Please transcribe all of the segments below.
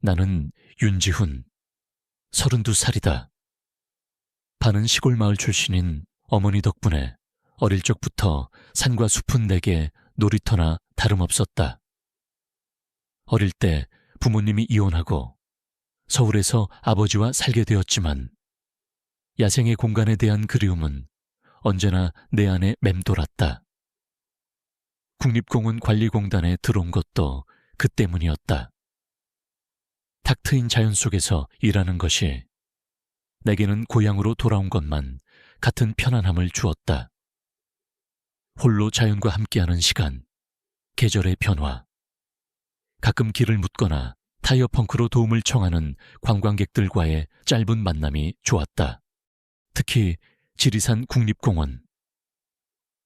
나는 윤지훈, 32살이다. 반은 시골 마을 출신인 어머니 덕분에 어릴 적부터 산과 숲은 내게 놀이터나 다름없었다. 어릴 때 부모님이 이혼하고 서울에서 아버지와 살게 되었지만 야생의 공간에 대한 그리움은 언제나 내 안에 맴돌았다. 국립공원관리공단에 들어온 것도 그 때문이었다. 탁 트인 자연 속에서 일하는 것이 내게는 고향으로 돌아온 것만 같은 편안함을 주었다. 홀로 자연과 함께하는 시간, 계절의 변화, 가끔 길을 묻거나 타이어 펑크로 도움을 청하는 관광객들과의 짧은 만남이 좋았다. 특히 지리산 국립공원.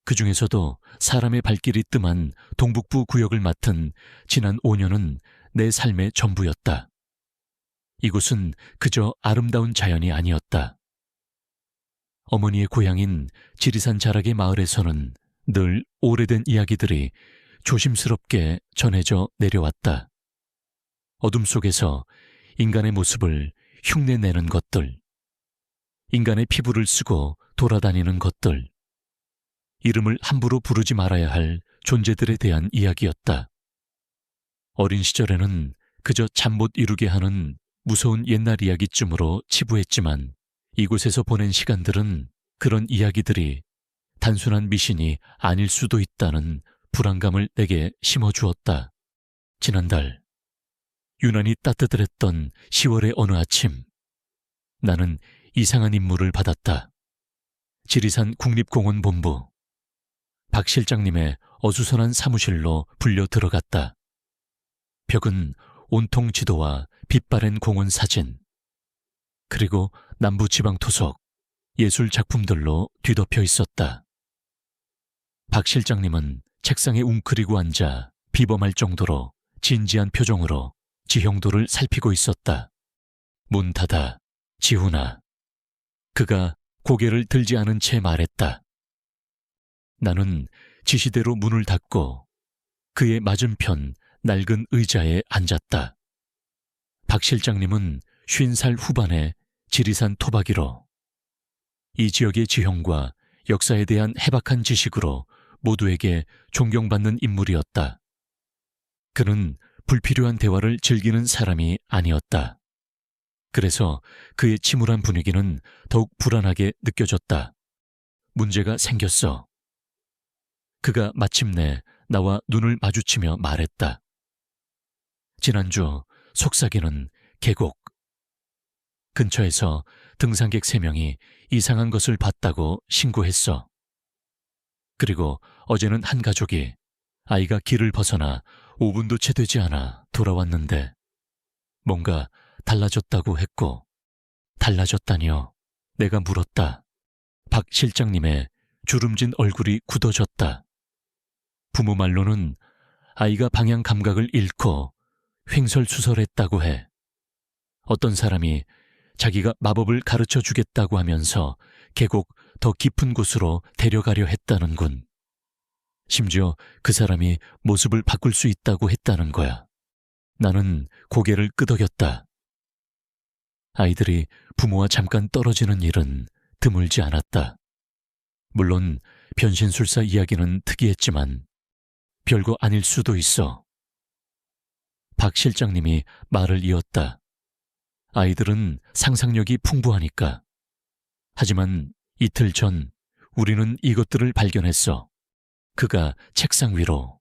그 중에서도 사람의 발길이 뜸한 동북부 구역을 맡은 지난 5년은 내 삶의 전부였다. 이곳은 그저 아름다운 자연이 아니었다. 어머니의 고향인 지리산 자락의 마을에서는 늘 오래된 이야기들이 조심스럽게 전해져 내려왔다. 어둠 속에서 인간의 모습을 흉내내는 것들, 인간의 피부를 쓰고 돌아다니는 것들, 이름을 함부로 부르지 말아야 할 존재들에 대한 이야기였다. 어린 시절에는 그저 잠 못 이루게 하는 무서운 옛날 이야기쯤으로 치부했지만 이곳에서 보낸 시간들은 그런 이야기들이 단순한 미신이 아닐 수도 있다는 불안감을 내게 심어주었다. 지난달 유난히 따뜻했던 10월의 어느 아침, 나는 이상한 임무를 받았다. 지리산 국립공원 본부 박 실장님의 어수선한 사무실로 불려 들어갔다. 벽은 온통 지도와 빛바랜 공원 사진, 그리고 남부지방토속 예술 작품들로 뒤덮여 있었다. 박 실장님은 책상에 웅크리고 앉아 비범할 정도로 진지한 표정으로 지형도를 살피고 있었다. 문 닫아, 지훈아. 그가 고개를 들지 않은 채 말했다. 나는 지시대로 문을 닫고 그의 맞은편 낡은 의자에 앉았다. 박 실장님은 50살 후반의 지리산 토박이로 이 지역의 지형과 역사에 대한 해박한 지식으로 모두에게 존경받는 인물이었다. 그는 불필요한 대화를 즐기는 사람이 아니었다. 그래서 그의 침울한 분위기는 더욱 불안하게 느껴졌다. 문제가 생겼어. 그가 마침내 나와 눈을 마주치며 말했다. 지난주 속삭이는 계곡. 근처에서 등산객 3명이 이상한 것을 봤다고 신고했어. 그리고 어제는 한 가족이 아이가 길을 벗어나 5분도 채 되지 않아 돌아왔는데 뭔가 달라졌다고 했고, 달라졌다니요. 내가 물었다. 박 실장님의 주름진 얼굴이 굳어졌다. 부모 말로는 아이가 방향 감각을 잃고 횡설수설했다고 해. 어떤 사람이 자기가 마법을 가르쳐 주겠다고 하면서 계곡 더 깊은 곳으로 데려가려 했다는군. 심지어 그 사람이 모습을 바꿀 수 있다고 했다는 거야. 나는 고개를 끄덕였다. 아이들이 부모와 잠깐 떨어지는 일은 드물지 않았다. 물론 변신술사 이야기는 특이했지만 별거 아닐 수도 있어. 박 실장님이 말을 이었다. 아이들은 상상력이 풍부하니까. 하지만 이틀 전 우리는 이것들을 발견했어. 그가 책상 위로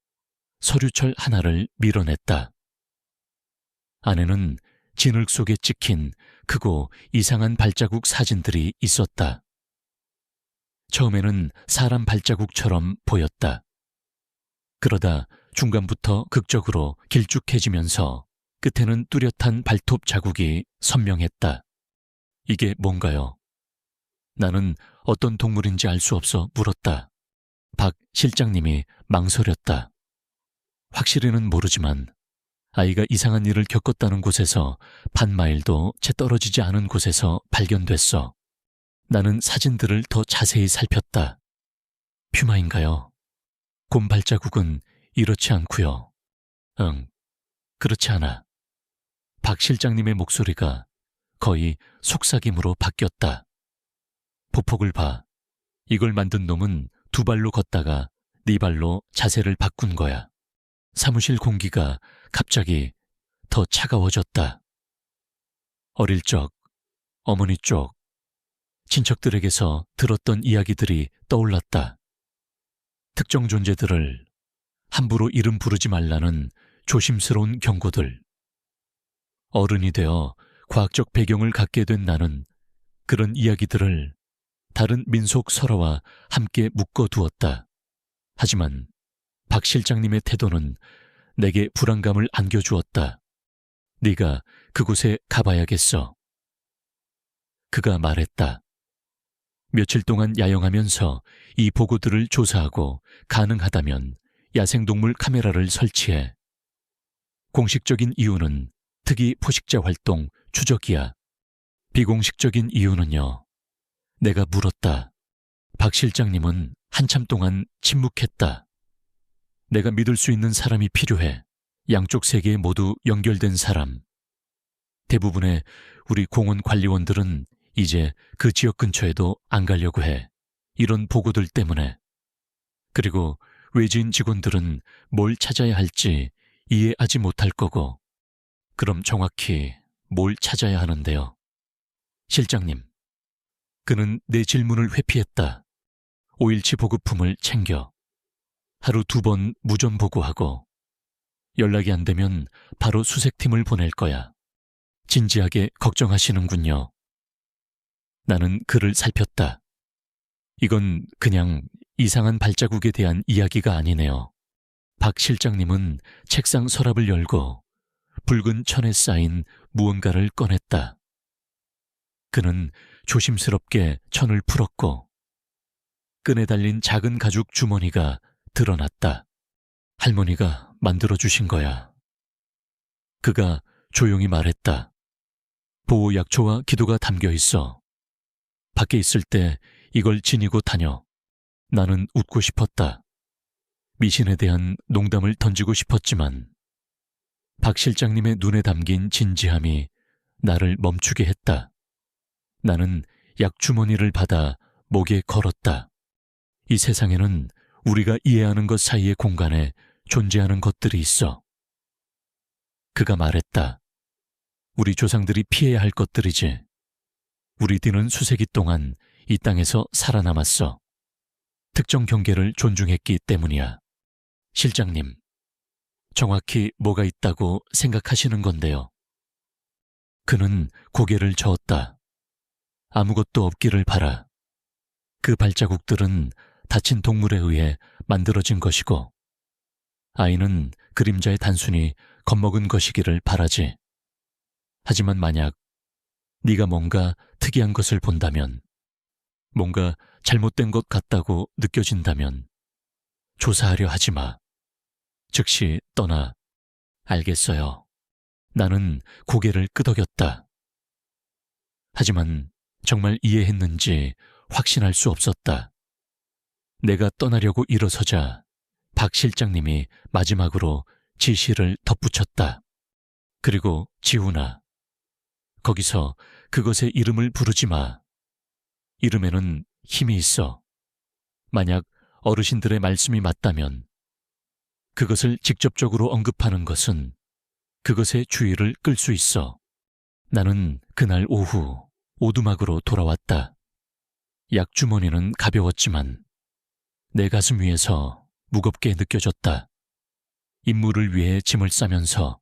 서류철 하나를 밀어냈다. 안에는 진흙 속에 찍힌 크고 이상한 발자국 사진들이 있었다. 처음에는 사람 발자국처럼 보였다. 그러다 중간부터 극적으로 길쭉해지면서 끝에는 뚜렷한 발톱 자국이 선명했다. 이게 뭔가요? 나는 어떤 동물인지 알 수 없어 물었다. 박 실장님이 망설였다. 확실히는 모르지만 아이가 이상한 일을 겪었다는 곳에서 반마일도 채 떨어지지 않은 곳에서 발견됐어. 나는 사진들을 더 자세히 살폈다. 퓨마인가요? 곰 발자국은 이렇지 않고요. 응, 그렇지 않아. 박 실장님의 목소리가 거의 속삭임으로 바뀌었다. 보폭을 봐. 이걸 만든 놈은 두 발로 걷다가 네 발로 자세를 바꾼 거야. 사무실 공기가 갑자기 더 차가워졌다. 어릴 적, 어머니 쪽, 친척들에게서 들었던 이야기들이 떠올랐다. 특정 존재들을 함부로 이름 부르지 말라는 조심스러운 경고들. 어른이 되어 과학적 배경을 갖게 된 나는 그런 이야기들을 다른 민속 설화와 함께 묶어두었다. 하지만 박 실장님의 태도는 내게 불안감을 안겨주었다. 네가 그곳에 가봐야겠어. 그가 말했다. 며칠 동안 야영하면서 이 보고들을 조사하고 가능하다면 야생동물 카메라를 설치해. 공식적인 이유는 특이 포식자 활동 추적이야. 비공식적인 이유는요. 내가 물었다. 박 실장님은 한참 동안 침묵했다. 내가 믿을 수 있는 사람이 필요해. 양쪽 세계에 모두 연결된 사람. 대부분의 우리 공원 관리원들은 이제 그 지역 근처에도 안 가려고 해. 이런 보고들 때문에. 그리고 외지인 직원들은 뭘 찾아야 할지 이해하지 못할 거고. 그럼 정확히 뭘 찾아야 하는데요? 실장님. 그는 내 질문을 회피했다. 5일치 보급품을 챙겨. 하루 2번 무전 보고하고 연락이 안 되면 바로 수색팀을 보낼 거야. 진지하게 걱정하시는군요. 나는 그를 살폈다. 이건 그냥 이상한 발자국에 대한 이야기가 아니네요. 박 실장님은 책상 서랍을 열고 붉은 천에 쌓인 무언가를 꺼냈다. 그는 조심스럽게 천을 풀었고 끈에 달린 작은 가죽 주머니가 드러났다. 할머니가 만들어주신 거야. 그가 조용히 말했다. 보호약초와 기도가 담겨 있어. 밖에 있을 때 이걸 지니고 다녀. 나는 웃고 싶었다. 미신에 대한 농담을 던지고 싶었지만 박 실장님의 눈에 담긴 진지함이 나를 멈추게 했다. 나는 약주머니를 받아 목에 걸었다. 이 세상에는 우리가 이해하는 것 사이의 공간에 존재하는 것들이 있어. 그가 말했다. 우리 조상들이 피해야 할 것들이지. 우리 뒤는 수세기 동안 이 땅에서 살아남았어. 특정 경계를 존중했기 때문이야. 실장님, 정확히 뭐가 있다고 생각하시는 건데요? 그는 고개를 저었다. 아무것도 없기를 바라. 그 발자국들은 다친 동물에 의해 만들어진 것이고 아이는 그림자에 단순히 겁먹은 것이기를 바라지. 하지만 만약 네가 뭔가 특이한 것을 본다면, 뭔가 잘못된 것 같다고 느껴진다면 조사하려 하지 마. 즉시 떠나. 알겠어요. 나는 고개를 끄덕였다. 하지만 정말 이해했는지 확신할 수 없었다. 내가 떠나려고 일어서자 박 실장님이 마지막으로 지시를 덧붙였다. 그리고 지훈아, 거기서 그것의 이름을 부르지 마. 이름에는 힘이 있어. 만약 어르신들의 말씀이 맞다면 그것을 직접적으로 언급하는 것은 그것의 주의를 끌 수 있어. 나는 그날 오후 오두막으로 돌아왔다. 약주머니는 가벼웠지만 내 가슴 위에서 무겁게 느껴졌다. 임무를 위해 짐을 싸면서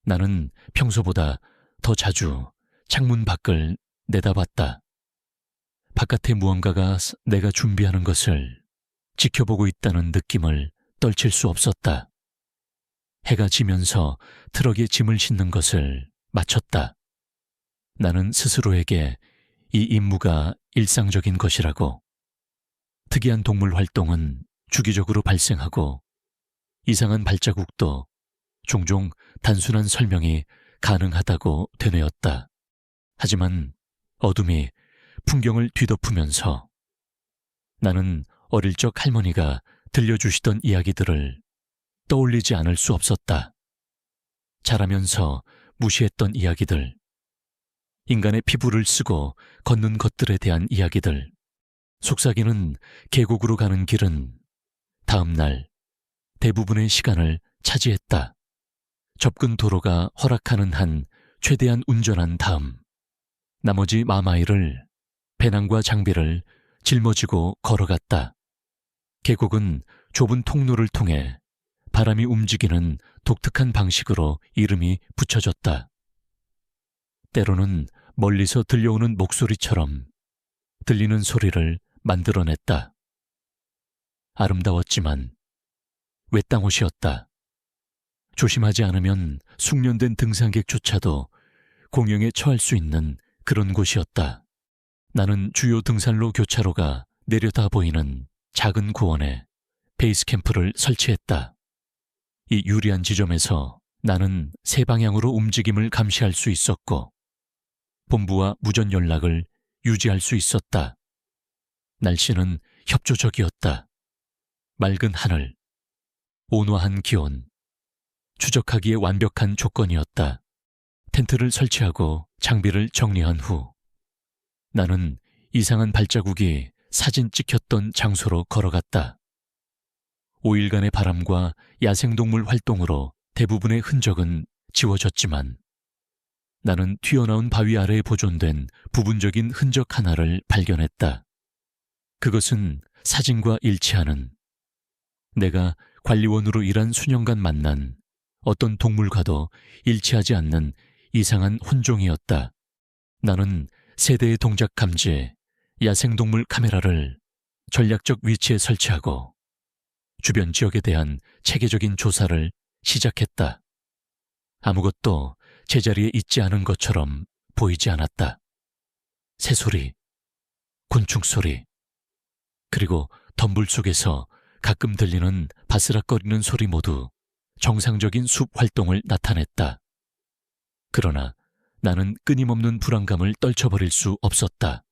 나는 평소보다 더 자주 창문 밖을 내다봤다. 바깥에 무언가가 내가 준비하는 것을 지켜보고 있다는 느낌을 떨칠 수 없었다. 해가 지면서 트럭에 짐을 싣는 것을 마쳤다. 나는 스스로에게 이 임무가 일상적인 것이라고. 특이한 동물 활동은 주기적으로 발생하고 이상한 발자국도 종종 단순한 설명이 가능하다고 되뇌었다. 하지만 어둠이 풍경을 뒤덮으면서 나는 어릴 적 할머니가 들려주시던 이야기들을 떠올리지 않을 수 없었다. 자라면서 무시했던 이야기들, 인간의 피부를 쓰고 걷는 것들에 대한 이야기들, 속삭이는 계곡으로 가는 길은 다음 날 대부분의 시간을 차지했다. 접근 도로가 허락하는 한 최대한 운전한 다음 나머지 마마일을 배낭과 장비를 짊어지고 걸어갔다. 계곡은 좁은 통로를 통해 바람이 움직이는 독특한 방식으로 이름이 붙여졌다. 때로는 멀리서 들려오는 목소리처럼 들리는 소리를 만들어냈다. 아름다웠지만 외딴 곳이었다. 조심하지 않으면 숙련된 등산객조차도 공영에 처할 수 있는 그런 곳이었다. 나는 주요 등산로 교차로가 내려다 보이는 작은 고원에 베이스 캠프를 설치했다. 이 유리한 지점에서 나는 세 방향으로 움직임을 감시할 수 있었고 본부와 무전 연락을 유지할 수 있었다. 날씨는 협조적이었다. 맑은 하늘, 온화한 기온, 추적하기에 완벽한 조건이었다. 텐트를 설치하고 장비를 정리한 후 나는 이상한 발자국이 사진 찍혔던 장소로 걸어갔다. 5일간의 바람과 야생동물 활동으로 대부분의 흔적은 지워졌지만 나는 튀어나온 바위 아래에 보존된 부분적인 흔적 하나를 발견했다. 그것은 사진과 일치하는, 내가 관리원으로 일한 수년간 만난 어떤 동물과도 일치하지 않는 이상한 혼종이었다. 나는 세대의 동작 감지에 야생동물 카메라를 전략적 위치에 설치하고 주변 지역에 대한 체계적인 조사를 시작했다. 아무것도 제자리에 있지 않은 것처럼 보이지 않았다. 새소리, 곤충소리, 그리고 덤불 속에서 가끔 들리는 바스락거리는 소리 모두 정상적인 숲 활동을 나타냈다. 그러나 나는 끊임없는 불안감을 떨쳐버릴 수 없었다.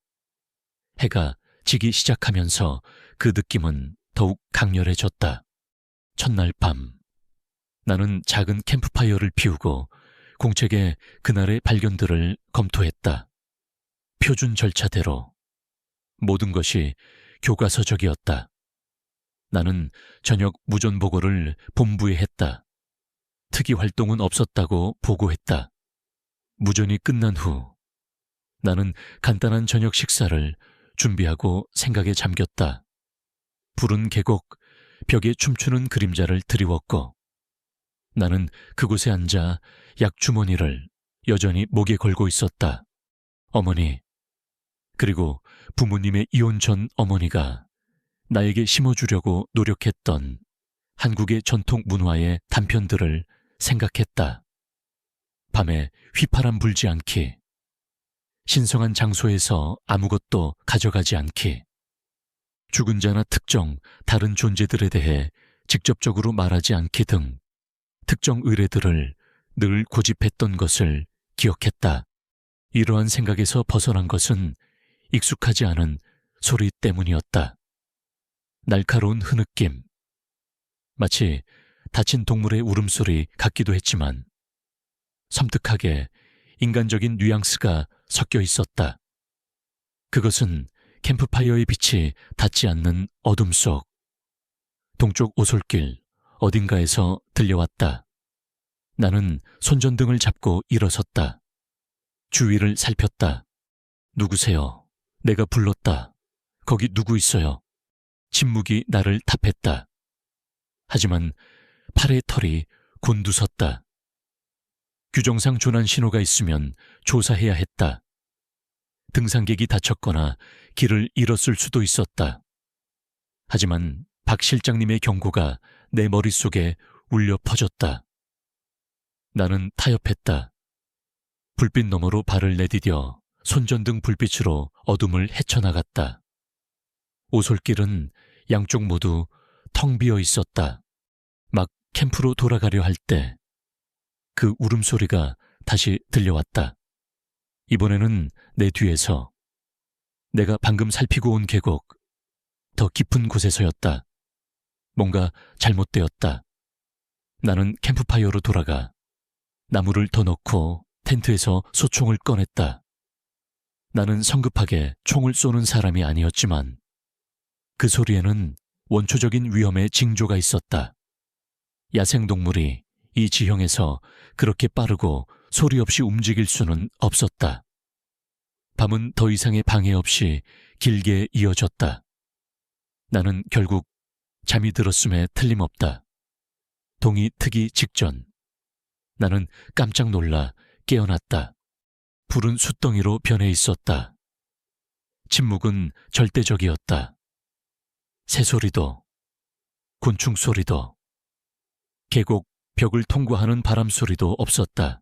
해가 지기 시작하면서 그 느낌은 더욱 강렬해졌다. 첫날 밤, 나는 작은 캠프파이어를 피우고 공책에 그날의 발견들을 검토했다. 표준 절차대로 모든 것이 교과서적이었다. 나는 저녁 무전 보고를 본부에 했다. 특이 활동은 없었다고 보고했다. 무전이 끝난 후 나는 간단한 저녁 식사를 준비하고 생각에 잠겼다. 푸른 계곡, 벽에 춤추는 그림자를 드리웠고 나는 그곳에 앉아 약주머니를 여전히 목에 걸고 있었다. 어머니, 그리고 부모님의 이혼 전 어머니가 나에게 심어주려고 노력했던 한국의 전통 문화의 단편들을 생각했다. 밤에 휘파람 불지 않기, 신성한 장소에서 아무것도 가져가지 않기, 죽은 자나 특정 다른 존재들에 대해 직접적으로 말하지 않기 등 특정 의례들을 늘 고집했던 것을 기억했다. 이러한 생각에서 벗어난 것은 익숙하지 않은 소리 때문이었다. 날카로운 흐느낌, 마치 다친 동물의 울음소리 같기도 했지만 섬뜩하게 인간적인 뉘앙스가 섞여 있었다. 그것은 캠프파이어의 빛이 닿지 않는 어둠 속 동쪽 오솔길 어딘가에서 들려왔다. 나는 손전등을 잡고 일어섰다. 주위를 살폈다. 누구세요? 내가 불렀다. 거기 누구 있어요? 침묵이 나를 답했다. 하지만 팔의 털이 곤두섰다. 규정상 조난 신호가 있으면 조사해야 했다. 등산객이 다쳤거나 길을 잃었을 수도 있었다. 하지만 박 실장님의 경고가 내 머릿속에 울려 퍼졌다. 나는 타협했다. 불빛 너머로 발을 내디뎌 손전등 불빛으로 어둠을 헤쳐나갔다. 오솔길은 양쪽 모두 텅 비어 있었다. 막 캠프로 돌아가려 할 때 그 울음소리가 다시 들려왔다. 이번에는 내 뒤에서, 내가 방금 살피고 온 계곡, 더 깊은 곳에서였다. 뭔가 잘못되었다. 나는 캠프파이어로 돌아가 나무를 더 넣고 텐트에서 소총을 꺼냈다. 나는 성급하게 총을 쏘는 사람이 아니었지만 그 소리에는 원초적인 위험의 징조가 있었다. 야생동물이 이 지형에서 그렇게 빠르고 소리 없이 움직일 수는 없었다. 밤은 더 이상의 방해 없이 길게 이어졌다. 나는 결국 잠이 들었음에 틀림없다. 동이 트기 직전 나는 깜짝 놀라 깨어났다. 불은 숯덩이로 변해 있었다. 침묵은 절대적이었다. 새소리도, 곤충 소리도, 계곡 벽을 통과하는 바람 소리도 없었다.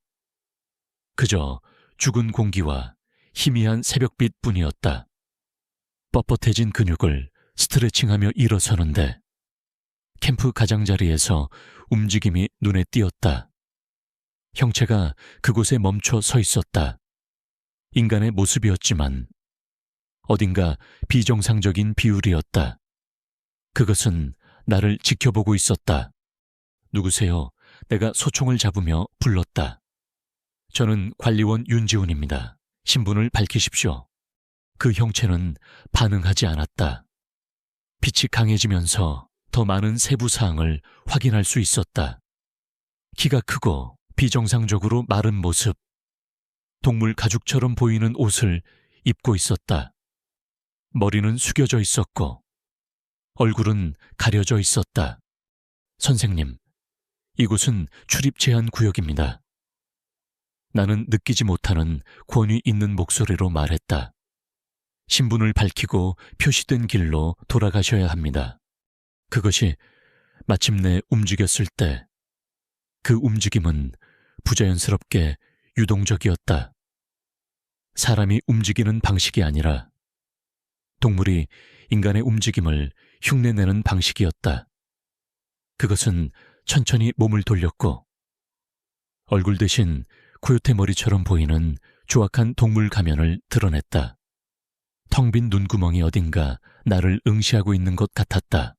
그저 죽은 공기와 희미한 새벽빛뿐이었다. 뻣뻣해진 근육을 스트레칭하며 일어서는데 캠프 가장자리에서 움직임이 눈에 띄었다. 형체가 그곳에 멈춰 서 있었다. 인간의 모습이었지만 어딘가 비정상적인 비율이었다. 그것은 나를 지켜보고 있었다. 누구세요? 내가 소총을 잡으며 불렀다. 저는 관리원 윤지훈입니다. 신분을 밝히십시오. 그 형체는 반응하지 않았다. 빛이 강해지면서 더 많은 세부 사항을 확인할 수 있었다. 키가 크고 비정상적으로 마른 모습, 동물 가죽처럼 보이는 옷을 입고 있었다. 머리는 숙여져 있었고 얼굴은 가려져 있었다. 선생님, 이곳은 출입 제한 구역입니다. 나는 느끼지 못하는 권위 있는 목소리로 말했다. 신분을 밝히고 표시된 길로 돌아가셔야 합니다. 그것이 마침내 움직였을 때 그 움직임은 부자연스럽게 유동적이었다. 사람이 움직이는 방식이 아니라 동물이 인간의 움직임을 흉내내는 방식이었다. 그것은 천천히 몸을 돌렸고 얼굴 대신 코요테 머리처럼 보이는 조악한 동물 가면을 드러냈다. 텅 빈 눈구멍이 어딘가 나를 응시하고 있는 것 같았다.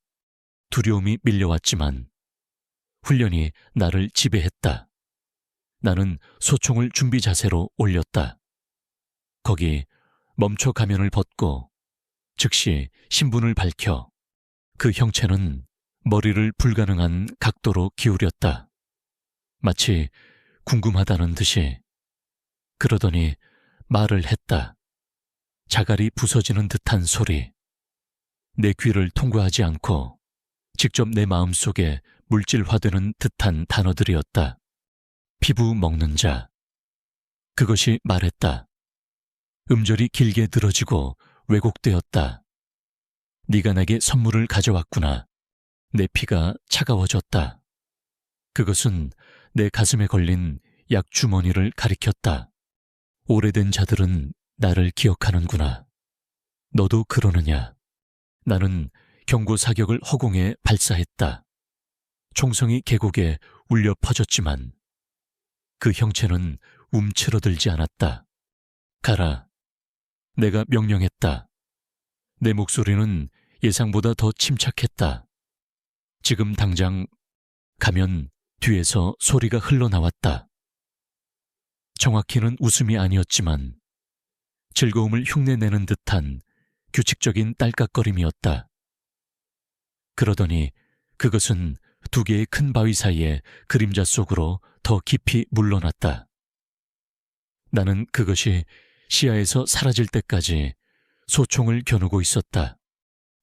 두려움이 밀려왔지만 훈련이 나를 지배했다. 나는 소총을 준비 자세로 올렸다. 거기 멈춰 가면을 벗고 즉시 신분을 밝혀 그 형체는 머리를 불가능한 각도로 기울였다. 마치 궁금하다는 듯이. 그러더니 말을 했다. 자갈이 부서지는 듯한 소리. 내 귀를 통과하지 않고 직접 내 마음속에 물질화되는 듯한 단어들이었다. 피부 먹는 자. 그것이 말했다. 음절이 길게 늘어지고 왜곡되었다. 네가 내게 선물을 가져왔구나. 내 피가 차가워졌다. 그것은 내 가슴에 걸린 약주머니를 가리켰다. 오래된 자들은 나를 기억하는구나. 너도 그러느냐? 나는 경고 사격을 허공에 발사했다. 총성이 계곡에 울려 퍼졌지만 그 형체는 움츠러들지 않았다. 가라. 내가 명령했다. 내 목소리는 예상보다 더 침착했다. 지금 당장 가면 뒤에서 소리가 흘러나왔다. 정확히는 웃음이 아니었지만 즐거움을 흉내내는 듯한 규칙적인 딸깍거림이었다. 그러더니 그것은 두 개의 큰 바위 사이에 그림자 속으로 더 깊이 물러났다. 나는 그것이 시야에서 사라질 때까지 소총을 겨누고 있었다.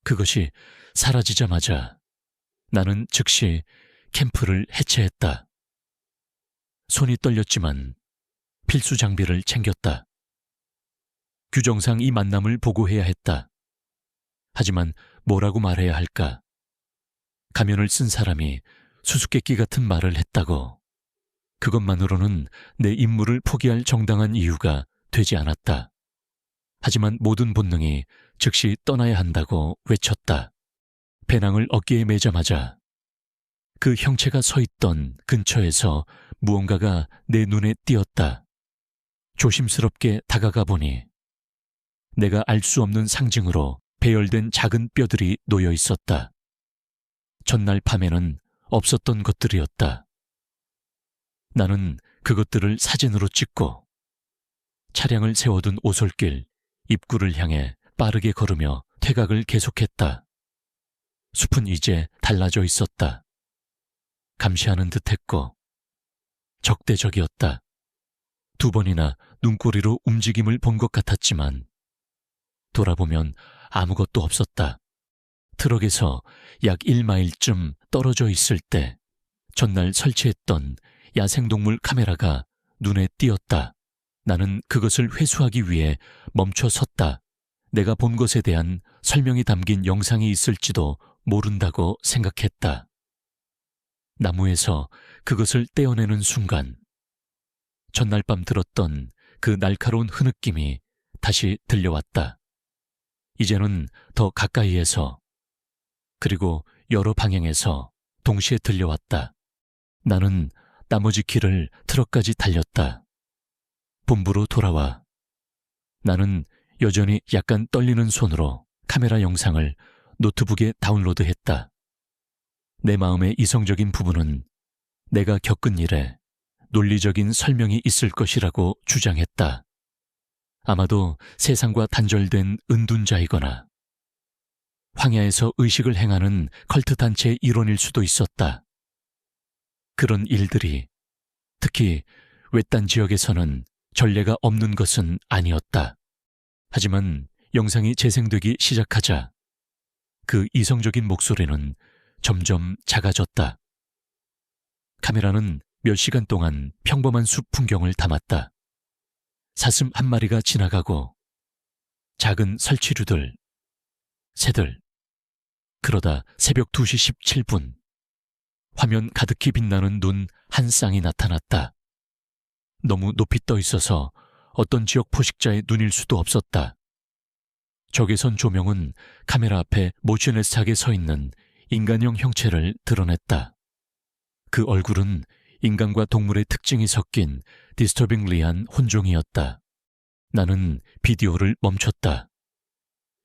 그것이 사라지자마자 나는 즉시 캠프를 해체했다. 손이 떨렸지만 필수 장비를 챙겼다. 규정상 이 만남을 보고해야 했다. 하지만 뭐라고 말해야 할까? 가면을 쓴 사람이 수수께끼 같은 말을 했다고. 그것만으로는 내 임무를 포기할 정당한 이유가 되지 않았다. 하지만 모든 본능이 즉시 떠나야 한다고 외쳤다. 배낭을 어깨에 매자마자 그 형체가 서 있던 근처에서 무언가가 내 눈에 띄었다. 조심스럽게 다가가 보니 내가 알 수 없는 상징으로 배열된 작은 뼈들이 놓여 있었다. 전날 밤에는 없었던 것들이었다. 나는 그것들을 사진으로 찍고 차량을 세워둔 오솔길 입구를 향해 빠르게 걸으며 퇴각을 계속했다. 숲은 이제 달라져 있었다. 감시하는 듯했고 적대적이었다. 2번이나 눈꼬리로 움직임을 본 것 같았지만 돌아보면 아무것도 없었다. 트럭에서 약 1마일쯤 떨어져 있을 때 전날 설치했던 야생동물 카메라가 눈에 띄었다. 나는 그것을 회수하기 위해 멈춰 섰다. 내가 본 것에 대한 설명이 담긴 영상이 있을지도 모른다고 생각했다. 나무에서 그것을 떼어내는 순간 전날 밤 들었던 그 날카로운 흐느낌이 다시 들려왔다. 이제는 더 가까이에서 그리고 여러 방향에서 동시에 들려왔다. 나는 나머지 길을 트럭까지 달렸다. 본부로 돌아와 나는 여전히 약간 떨리는 손으로 카메라 영상을 노트북에 다운로드했다. 내 마음의 이성적인 부분은 내가 겪은 일에 논리적인 설명이 있을 것이라고 주장했다. 아마도 세상과 단절된 은둔자이거나 황야에서 의식을 행하는 컬트 단체의 일원일 수도 있었다. 그런 일들이 특히 외딴 지역에서는 전례가 없는 것은 아니었다. 하지만 영상이 재생되기 시작하자 그 이성적인 목소리는 점점 작아졌다. 카메라는 몇 시간 동안 평범한 숲 풍경을 담았다. 사슴 한 마리가 지나가고 작은 설치류들, 새들. 그러다 새벽 2시 17분 화면 가득히 빛나는 눈 한 쌍이 나타났다. 너무 높이 떠 있어서 어떤 지역 포식자의 눈일 수도 없었다. 적외선 조명은 카메라 앞에 모셔네스하게 서 있는 인간형 형체를 드러냈다. 그 얼굴은 인간과 동물의 특징이 섞인 디스터빙리한 혼종이었다. 나는 비디오를 멈췄다.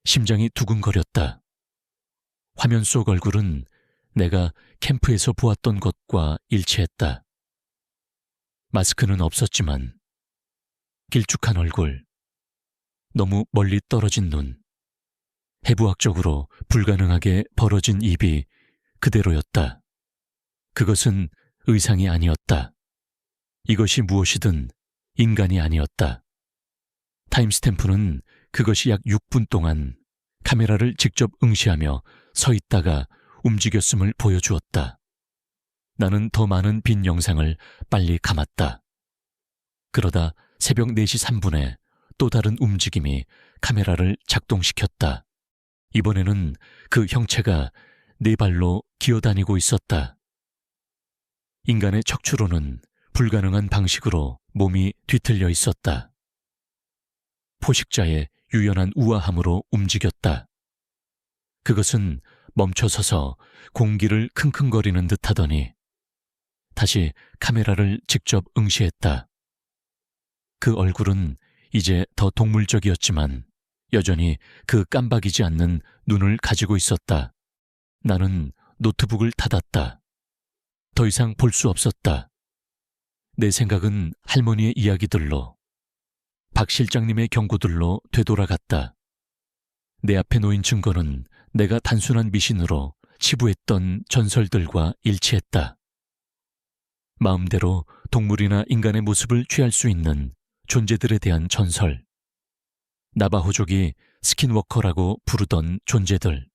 심장이 두근거렸다. 화면 속 얼굴은 내가 캠프에서 보았던 것과 일치했다. 마스크는 없었지만 길쭉한 얼굴, 너무 멀리 떨어진 눈, 해부학적으로 불가능하게 벌어진 입이 그대로였다. 그것은 의상이 아니었다. 이것이 무엇이든 인간이 아니었다. 타임스탬프는 그것이 약 6분 동안 카메라를 직접 응시하며 서 있다가 움직였음을 보여주었다. 나는 더 많은 빈 영상을 빨리 감았다. 그러다 새벽 4시 3분에 또 다른 움직임이 카메라를 작동시켰다. 이번에는 그 형체가 4발로 기어다니고 있었다. 인간의 척추로는 불가능한 방식으로 몸이 뒤틀려 있었다. 포식자의 유연한 우아함으로 움직였다. 그것은 멈춰서서 공기를 킁킁거리는 듯 하더니 다시 카메라를 직접 응시했다. 그 얼굴은 이제 더 동물적이었지만 여전히 그 깜박이지 않는 눈을 가지고 있었다. 나는 노트북을 닫았다. 더 이상 볼 수 없었다. 내 생각은 할머니의 이야기들로, 박 실장님의 경고들로 되돌아갔다. 내 앞에 놓인 증거는 내가 단순한 미신으로 치부했던 전설들과 일치했다. 마음대로 동물이나 인간의 모습을 취할 수 있는 존재들에 대한 전설. 나바호족이 스킨워커라고 부르던 존재들.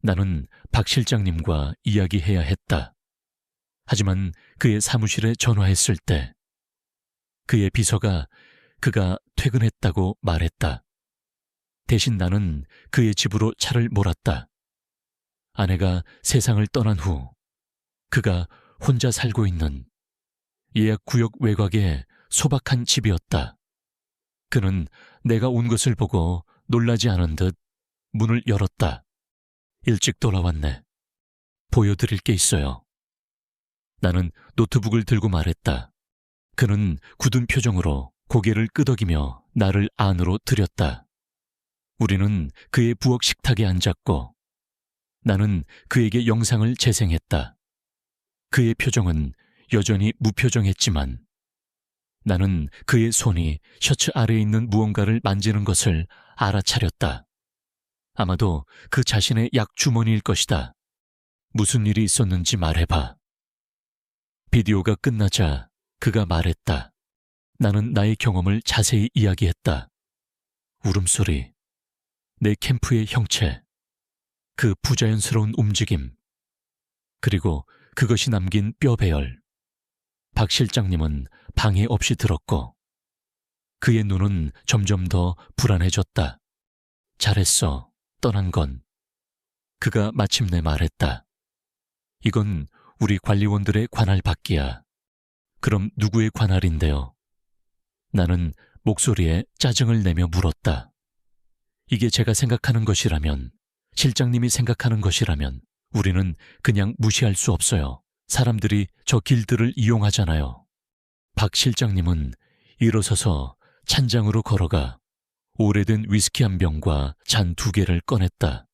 나는 박 실장님과 이야기해야 했다. 하지만 그의 사무실에 전화했을 때 그의 비서가 그가 퇴근했다고 말했다. 대신 나는 그의 집으로 차를 몰았다. 아내가 세상을 떠난 후 그가 혼자 살고 있는 예약구역 외곽의 소박한 집이었다. 그는 내가 온 것을 보고 놀라지 않은 듯 문을 열었다. 일찍 돌아왔네. 보여드릴 게 있어요. 나는 노트북을 들고 말했다. 그는 굳은 표정으로 고개를 끄덕이며 나를 안으로 들였다. 우리는 그의 부엌 식탁에 앉았고 나는 그에게 영상을 재생했다. 그의 표정은 여전히 무표정했지만 나는 그의 손이 셔츠 아래에 있는 무언가를 만지는 것을 알아차렸다. 아마도 그 자신의 약 주머니일 것이다. 무슨 일이 있었는지 말해봐. 비디오가 끝나자 그가 말했다. 나는 나의 경험을 자세히 이야기했다. 울음소리, 내 캠프의 형체, 그 부자연스러운 움직임, 그리고 그것이 남긴 뼈 배열. 박 실장님은 방해 없이 들었고 그의 눈은 점점 더 불안해졌다. 잘했어, 떠난 건. 그가 마침내 말했다. 이건 우리 관리원들의 관할 밖이야. 그럼 누구의 관할인데요? 나는 목소리에 짜증을 내며 물었다. 이게 제가 생각하는 것이라면, 실장님이 생각하는 것이라면 우리는 그냥 무시할 수 없어요. 사람들이 저 길들을 이용하잖아요. 박 실장님은 일어서서 찬장으로 걸어가 오래된 위스키 한 병과 잔 2개를 꺼냈다.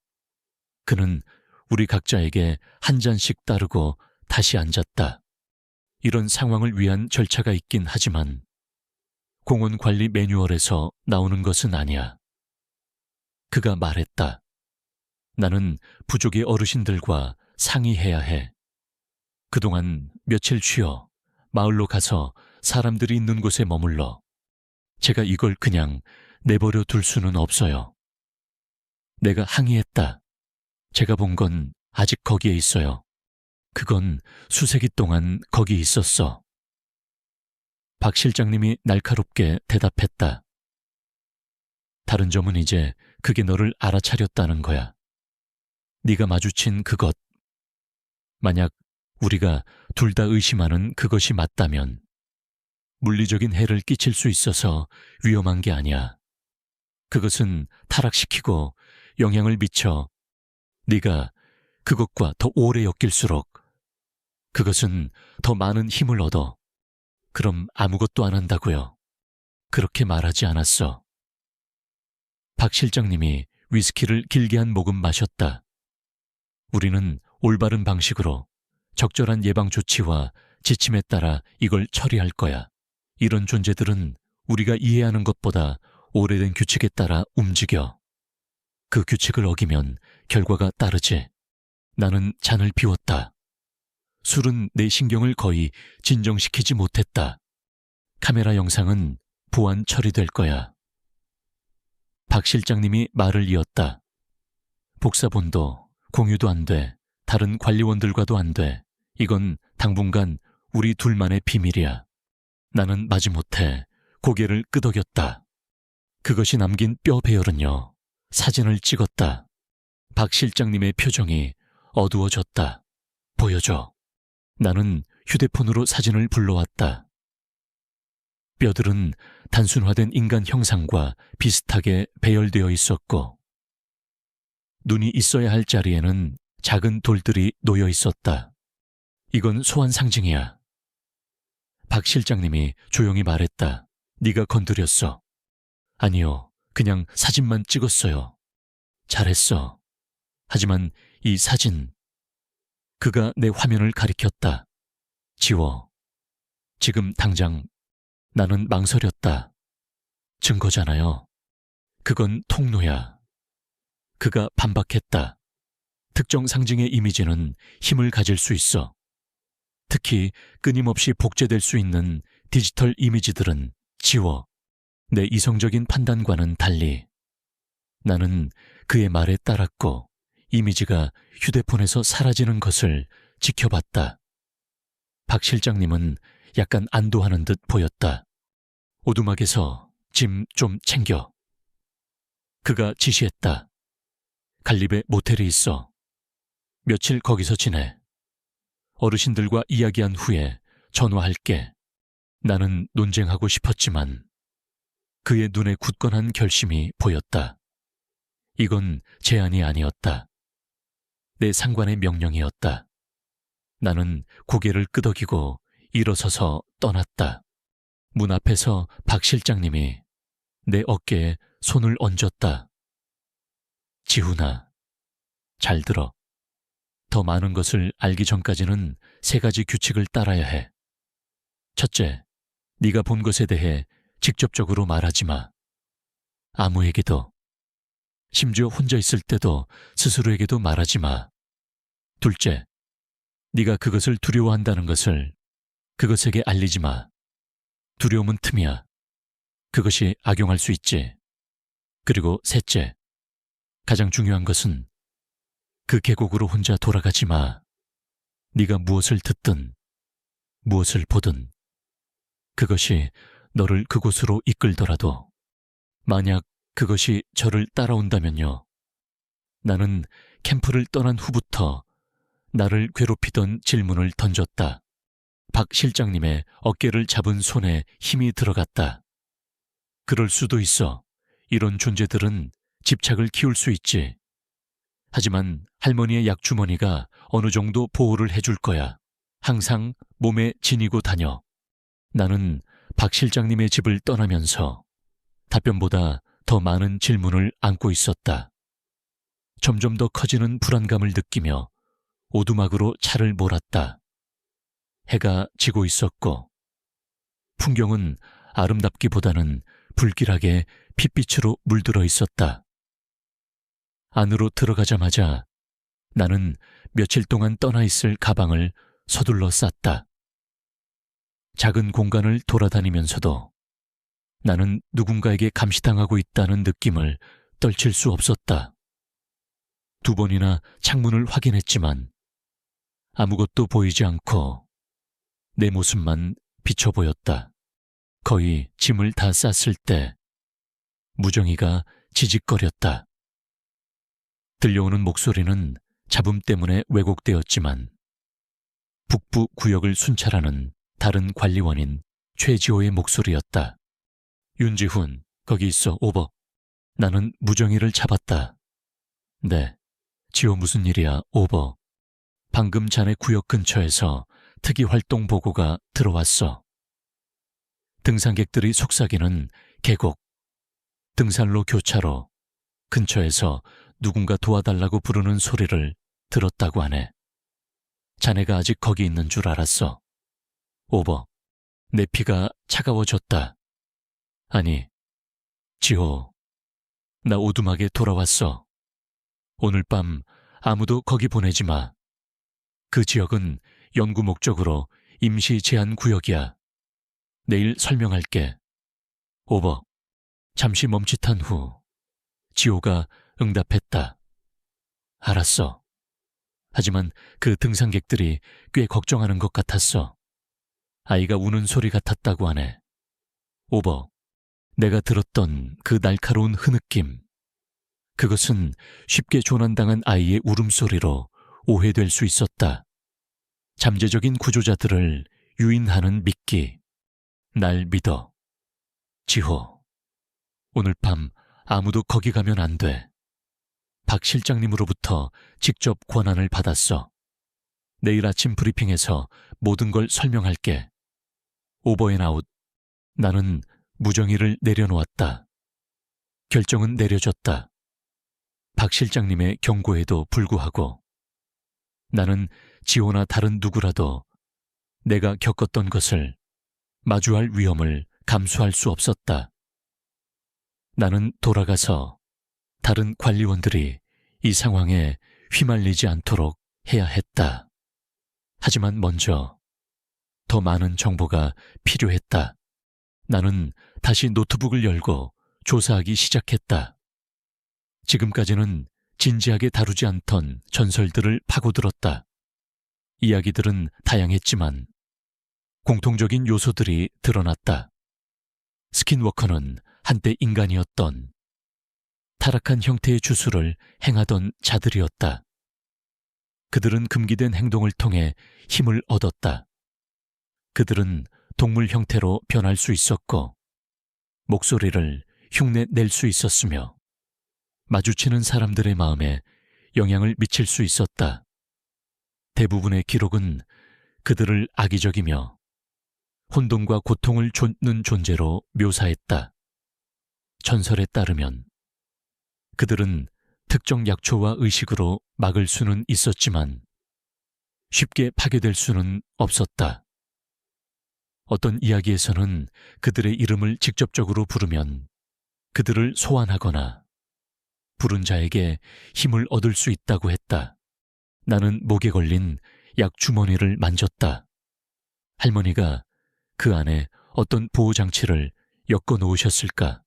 그는 우리 각자에게 한 잔씩 따르고 다시 앉았다. 이런 상황을 위한 절차가 있긴 하지만 공원 관리 매뉴얼에서 나오는 것은 아니야. 그가 말했다. 나는 부족의 어르신들과 상의해야 해. 그동안 며칠 쉬어 마을로 가서 사람들이 있는 곳에 머물러. 제가 이걸 그냥 내버려 둘 수는 없어요. 내가 항의했다. 제가 본 건 아직 거기에 있어요. 그건 수세기 동안 거기 있었어. 박 실장님이 날카롭게 대답했다. 다른 점은 이제 그게 너를 알아차렸다는 거야. 네가 마주친 그것. 만약 우리가 둘 다 의심하는 그것이 맞다면 물리적인 해를 끼칠 수 있어서 위험한 게 아니야. 그것은 타락시키고 영향을 미쳐 네가 그것과 더 오래 엮일수록 그것은 더 많은 힘을 얻어. 그럼 아무것도 안 한다고요. 그렇게 말하지 않았어. 박 실장님이 위스키를 길게 한 모금 마셨다. 우리는 올바른 방식으로 적절한 예방 조치와 지침에 따라 이걸 처리할 거야. 이런 존재들은 우리가 이해하는 것보다 오래된 규칙에 따라 움직여. 그 규칙을 어기면 결과가 따르지. 나는 잔을 비웠다. 술은 내 신경을 거의 진정시키지 못했다. 카메라 영상은 보안 처리될 거야. 박 실장님이 말을 이었다. 복사본도 공유도 안 돼. 다른 관리원들과도 안 돼. 이건 당분간 우리 둘만의 비밀이야. 나는 마지못해 고개를 끄덕였다. 그것이 남긴 뼈 배열은요. 사진을 찍었다. 박 실장님의 표정이 어두워졌다. 보여줘. 나는 휴대폰으로 사진을 불러왔다. 뼈들은 단순화된 인간 형상과 비슷하게 배열되어 있었고 눈이 있어야 할 자리에는 작은 돌들이 놓여 있었다. 이건 소환 상징이야. 박 실장님이 조용히 말했다. 네가 건드렸어. 아니요, 그냥 사진만 찍었어요. 잘했어. 하지만 이 사진, 그가 내 화면을 가리켰다. 지워. 지금 당장. 나는 망설였다. 증거잖아요. 그건 통로야. 그가 반박했다. 특정 상징의 이미지는 힘을 가질 수 있어. 특히 끊임없이 복제될 수 있는 디지털 이미지들은 지워. 내 이성적인 판단과는 달리. 나는 그의 말에 따랐고 이미지가 휴대폰에서 사라지는 것을 지켜봤다. 박 실장님은 약간 안도하는 듯 보였다. 오두막에서 짐 좀 챙겨. 그가 지시했다. 갈립에 모텔이 있어. 며칠 거기서 지내. 어르신들과 이야기한 후에 전화할게. 나는 논쟁하고 싶었지만 그의 눈에 굳건한 결심이 보였다. 이건 제안이 아니었다. 내 상관의 명령이었다. 나는 고개를 끄덕이고 일어서서 떠났다. 문 앞에서 박 실장님이 내 어깨에 손을 얹었다. 지훈아, 잘 들어. 더 많은 것을 알기 전까지는 3가지 규칙을 따라야 해. 첫째, 네가 본 것에 대해 직접적으로 말하지 마. 아무에게도. 심지어 혼자 있을 때도 스스로에게도 말하지 마. 둘째, 네가 그것을 두려워한다는 것을 그것에게 알리지 마. 두려움은 틈이야. 그것이 악용할 수 있지. 그리고 셋째, 가장 중요한 것은 그 계곡으로 혼자 돌아가지 마. 네가 무엇을 듣든 무엇을 보든 그것이 너를 그곳으로 이끌더라도 만약 그것이 저를 따라온다면요. 나는 캠프를 떠난 후부터 나를 괴롭히던 질문을 던졌다. 박 실장님의 어깨를 잡은 손에 힘이 들어갔다. 그럴 수도 있어. 이런 존재들은 집착을 키울 수 있지. 하지만 할머니의 약주머니가 어느 정도 보호를 해줄 거야. 항상 몸에 지니고 다녀. 나는 박 실장님의 집을 떠나면서 답변보다 더 많은 질문을 안고 있었다. 점점 더 커지는 불안감을 느끼며 오두막으로 차를 몰았다. 해가 지고 있었고 풍경은 아름답기보다는 불길하게 핏빛으로 물들어 있었다. 안으로 들어가자마자 나는 며칠 동안 떠나 있을 가방을 서둘러 쌌다. 작은 공간을 돌아다니면서도 나는 누군가에게 감시당하고 있다는 느낌을 떨칠 수 없었다. 2번이나 창문을 확인했지만 아무것도 보이지 않고 내 모습만 비쳐 보였다. 거의 짐을 다 쌌을 때 무정이가 지직거렸다. 들려오는 목소리는 잡음 때문에 왜곡되었지만 북부 구역을 순찰하는 다른 관리원인 최지호의 목소리였다. 윤지훈, 거기 있어, 오버. 나는 무정이를 잡았다. 네, 지호 무슨 일이야, 오버. 방금 자네 구역 근처에서 특이활동 보고가 들어왔어. 등산객들이 속삭이는 계곡, 등산로 교차로 근처에서 누군가 도와달라고 부르는 소리를 들었다고 하네. 자네가 아직 거기 있는 줄 알았어. 오버, 내 피가 차가워졌다. 아니, 지호, 나 오두막에 돌아왔어. 오늘 밤 아무도 거기 보내지 마. 그 지역은 연구 목적으로 임시 제한 구역이야. 내일 설명할게. 오버. 잠시 멈칫한 후 지호가 응답했다. 알았어. 하지만 그 등산객들이 꽤 걱정하는 것 같았어. 아이가 우는 소리 같았다고 하네. 오버. 내가 들었던 그 날카로운 흐느낌. 그것은 쉽게 조난당한 아이의 울음소리로 오해될 수 있었다. 잠재적인 구조자들을 유인하는 미끼. 날 믿어. 지호. 오늘 밤 아무도 거기 가면 안 돼. 박 실장님으로부터 직접 권한을 받았어. 내일 아침 브리핑에서 모든 걸 설명할게. 오버앤아웃. 나는 무정의를 내려놓았다. 결정은 내려졌다. 박 실장님의 경고에도 불구하고 나는 지호나 다른 누구라도 내가 겪었던 것을 마주할 위험을 감수할 수 없었다. 나는 돌아가서 다른 관리원들이 이 상황에 휘말리지 않도록 해야 했다. 하지만 먼저 더 많은 정보가 필요했다. 나는 다시 노트북을 열고 조사하기 시작했다. 지금까지는 진지하게 다루지 않던 전설들을 파고들었다. 이야기들은 다양했지만 공통적인 요소들이 드러났다. 스킨워커는 한때 인간이었던 타락한 형태의 주술을 행하던 자들이었다. 그들은 금기된 행동을 통해 힘을 얻었다. 그들은 동물 형태로 변할 수 있었고 목소리를 흉내 낼 수 있었으며 마주치는 사람들의 마음에 영향을 미칠 수 있었다. 대부분의 기록은 그들을 악의적이며 혼돈과 고통을 쫓는 존재로 묘사했다. 전설에 따르면 그들은 특정 약초와 의식으로 막을 수는 있었지만 쉽게 파괴될 수는 없었다. 어떤 이야기에서는 그들의 이름을 직접적으로 부르면 그들을 소환하거나 부른 자에게 힘을 얻을 수 있다고 했다. 나는 목에 걸린 약 주머니를 만졌다. 할머니가 그 안에 어떤 보호장치를 엮어 놓으셨을까?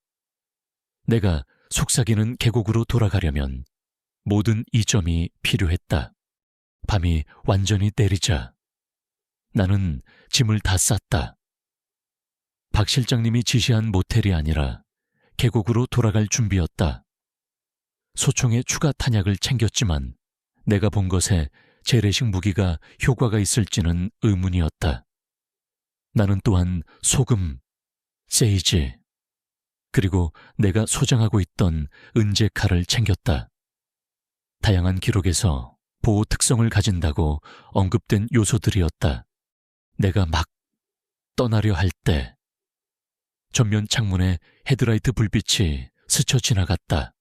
내가 속삭이는 계곡으로 돌아가려면 모든 이점이 필요했다. 밤이 완전히 내리자 나는 짐을 다 쌌다. 박 실장님이 지시한 모텔이 아니라 계곡으로 돌아갈 준비였다. 소총의 추가 탄약을 챙겼지만 내가 본 것에 재래식 무기가 효과가 있을지는 의문이었다. 나는 또한 소금, 세이지, 그리고 내가 소장하고 있던 은재 칼을 챙겼다. 다양한 기록에서 보호 특성을 가진다고 언급된 요소들이었다. 내가 막 떠나려 할 때 전면 창문에 헤드라이트 불빛이 스쳐 지나갔다.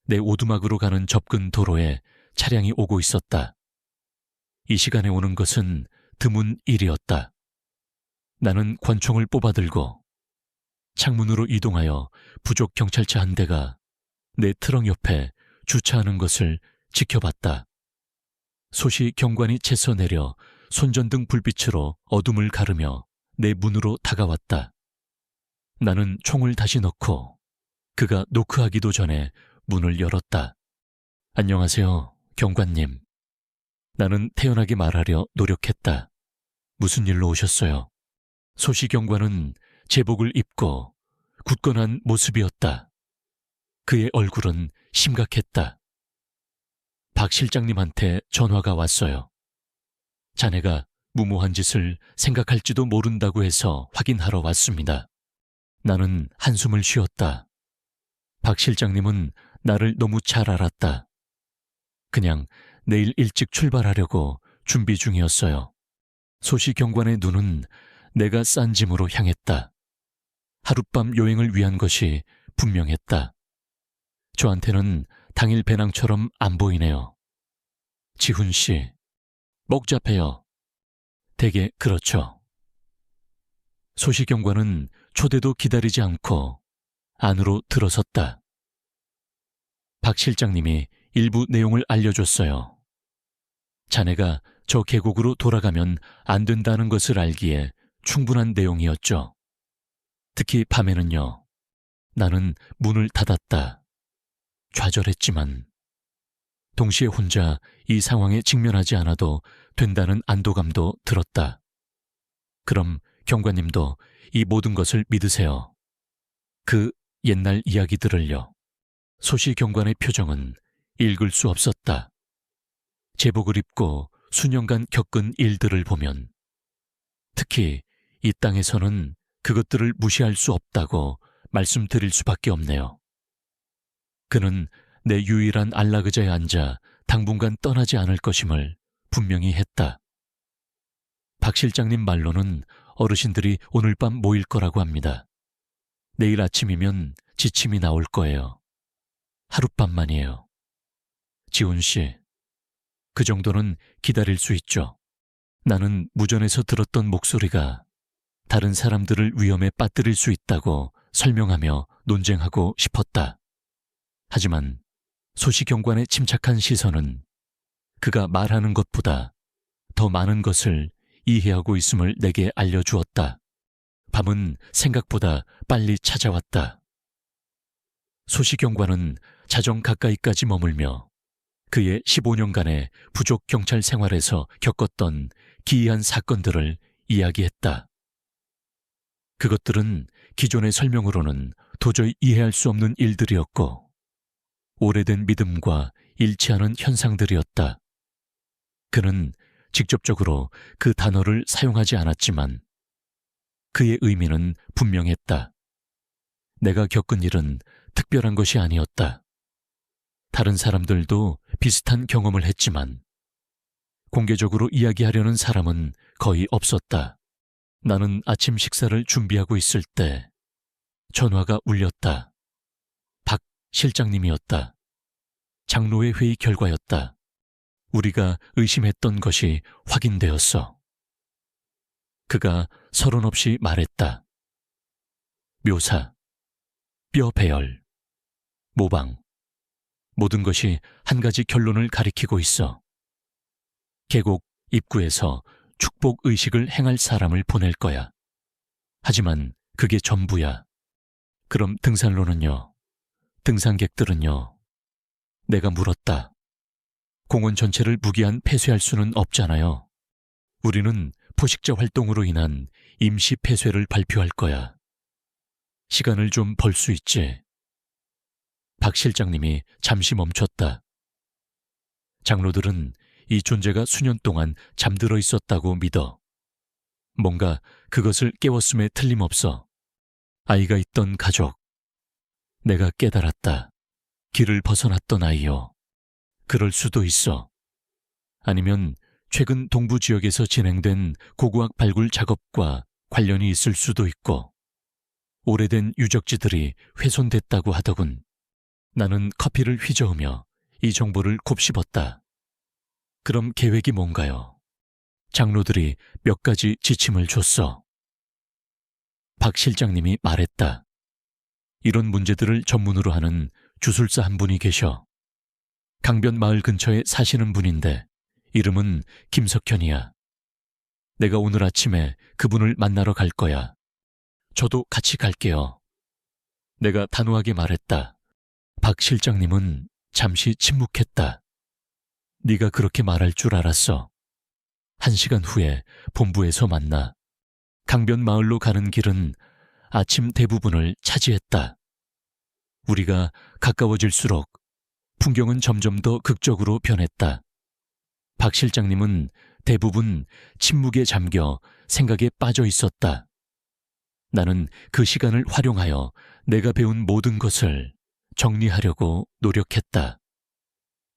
내 오두막으로 가는 접근 도로에 차량이 오고 있었다. 이 시간에 오는 것은 드문 일이었다. 나는 권총을 뽑아들고 창문으로 이동하여 부족 경찰차 한 대가 내 트럭 옆에 주차하는 것을 지켜봤다. 소시 경관이 채서 내려 손전등 불빛으로 어둠을 가르며 내 문으로 다가왔다. 나는 총을 다시 넣고 그가 노크하기도 전에 문을 열었다. 안녕하세요, 경관님. 나는 태연하게 말하려 노력했다. 무슨 일로 오셨어요? 소시 경관은 제복을 입고 굳건한 모습이었다. 그의 얼굴은 심각했다. 박 실장님한테 전화가 왔어요. 자네가 무모한 짓을 생각할지도 모른다고 해서 확인하러 왔습니다. 나는 한숨을 쉬었다. 박 실장님은 나를 너무 잘 알았다. 그냥 내일 일찍 출발하려고 준비 중이었어요. 소시 경관의 눈은 내가 싼 짐으로 향했다. 하룻밤 여행을 위한 것이 분명했다. 저한테는 당일 배낭처럼 안 보이네요. 지훈 씨, 복잡해요. 되게 그렇죠. 소시 경관은 초대도 기다리지 않고 안으로 들어섰다. 박 실장님이 일부 내용을 알려줬어요. 자네가 저 계곡으로 돌아가면 안 된다는 것을 알기에 충분한 내용이었죠. 특히 밤에는요. 나는 문을 닫았다. 좌절했지만 동시에 혼자 이 상황에 직면하지 않아도 된다는 안도감도 들었다. 그럼 경관님도 이 모든 것을 믿으세요. 그 옛날 이야기들을요. 소시 경관의 표정은 읽을 수 없었다. 제복을 입고 수년간 겪은 일들을 보면 특히 이 땅에서는 그것들을 무시할 수 없다고 말씀드릴 수밖에 없네요. 그는 내 유일한 안락의자에 앉아 당분간 떠나지 않을 것임을 분명히 했다. 박 실장님 말로는 어르신들이 오늘 밤 모일 거라고 합니다. 내일 아침이면 지침이 나올 거예요. 하룻밤만이에요. 지훈 씨, 그 정도는 기다릴 수 있죠. 나는 무전에서 들었던 목소리가 다른 사람들을 위험에 빠뜨릴 수 있다고 설명하며 논쟁하고 싶었다. 하지만 소시 경관의 침착한 시선은 그가 말하는 것보다 더 많은 것을 이해하고 있음을 내게 알려주었다. 밤은 생각보다 빨리 찾아왔다. 소시 경관은 자정 가까이까지 머물며 그의 15년간의 부족 경찰 생활에서 겪었던 기이한 사건들을 이야기했다. 그것들은 기존의 설명으로는 도저히 이해할 수 없는 일들이었고 오래된 믿음과 일치하는 현상들이었다. 그는 직접적으로 그 단어를 사용하지 않았지만 그의 의미는 분명했다. 내가 겪은 일은 특별한 것이 아니었다. 다른 사람들도 비슷한 경험을 했지만 공개적으로 이야기하려는 사람은 거의 없었다. 나는 아침 식사를 준비하고 있을 때 전화가 울렸다. 박 실장님이었다. 장로회 회의 결과였다. 우리가 의심했던 것이 확인되었어. 그가 서론 없이 말했다. 묘사, 뼈 배열, 모방, 모든 것이 한 가지 결론을 가리키고 있어. 계곡 입구에서 축복 의식을 행할 사람을 보낼 거야. 하지만 그게 전부야. 그럼 등산로는요? 등산객들은요? 내가 물었다. 공원 전체를 무기한 폐쇄할 수는 없잖아요. 우리는 포식자 활동으로 인한 임시 폐쇄를 발표할 거야. 시간을 좀 벌 수 있지. 박 실장님이 잠시 멈췄다. 장로들은 이 존재가 수년 동안 잠들어 있었다고 믿어. 뭔가 그것을 깨웠음에 틀림없어. 아이가 있던 가족. 내가 깨달았다. 길을 벗어났던 아이요. 그럴 수도 있어. 아니면 최근 동부 지역에서 진행된 고고학 발굴 작업과 관련이 있을 수도 있고, 오래된 유적지들이 훼손됐다고 하더군. 나는 커피를 휘저으며 이 정보를 곱씹었다. 그럼 계획이 뭔가요? 장로들이 몇 가지 지침을 줬어. 박 실장님이 말했다. 이런 문제들을 전문으로 하는 주술사 한 분이 계셔. 강변 마을 근처에 사시는 분인데 이름은 김석현이야. 내가 오늘 아침에 그분을 만나러 갈 거야. 저도 같이 갈게요. 내가 단호하게 말했다. 박 실장님은 잠시 침묵했다. 네가 그렇게 말할 줄 알았어. 1시간 후에 본부에서 만나. 강변 마을로 가는 길은 아침 대부분을 차지했다. 우리가 가까워질수록 풍경은 점점 더 극적으로 변했다. 박 실장님은 대부분 침묵에 잠겨 생각에 빠져 있었다. 나는 그 시간을 활용하여 내가 배운 모든 것을 정리하려고 노력했다.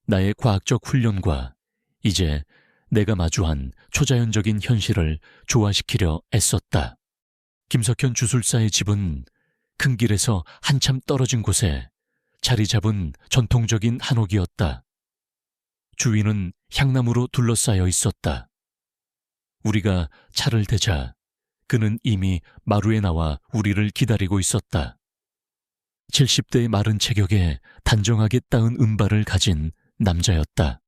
나의 과학적 훈련과 이제 내가 마주한 초자연적인 현실을 조화시키려 애썼다. 김석현 주술사의 집은 큰 길에서 한참 떨어진 곳에 자리 잡은 전통적인 한옥이었다. 주위는 향나무로 둘러싸여 있었다. 우리가 차를 대자 그는 이미 마루에 나와 우리를 기다리고 있었다. 70대의 마른 체격에 단정하게 따은 은발을 가진 남자였다.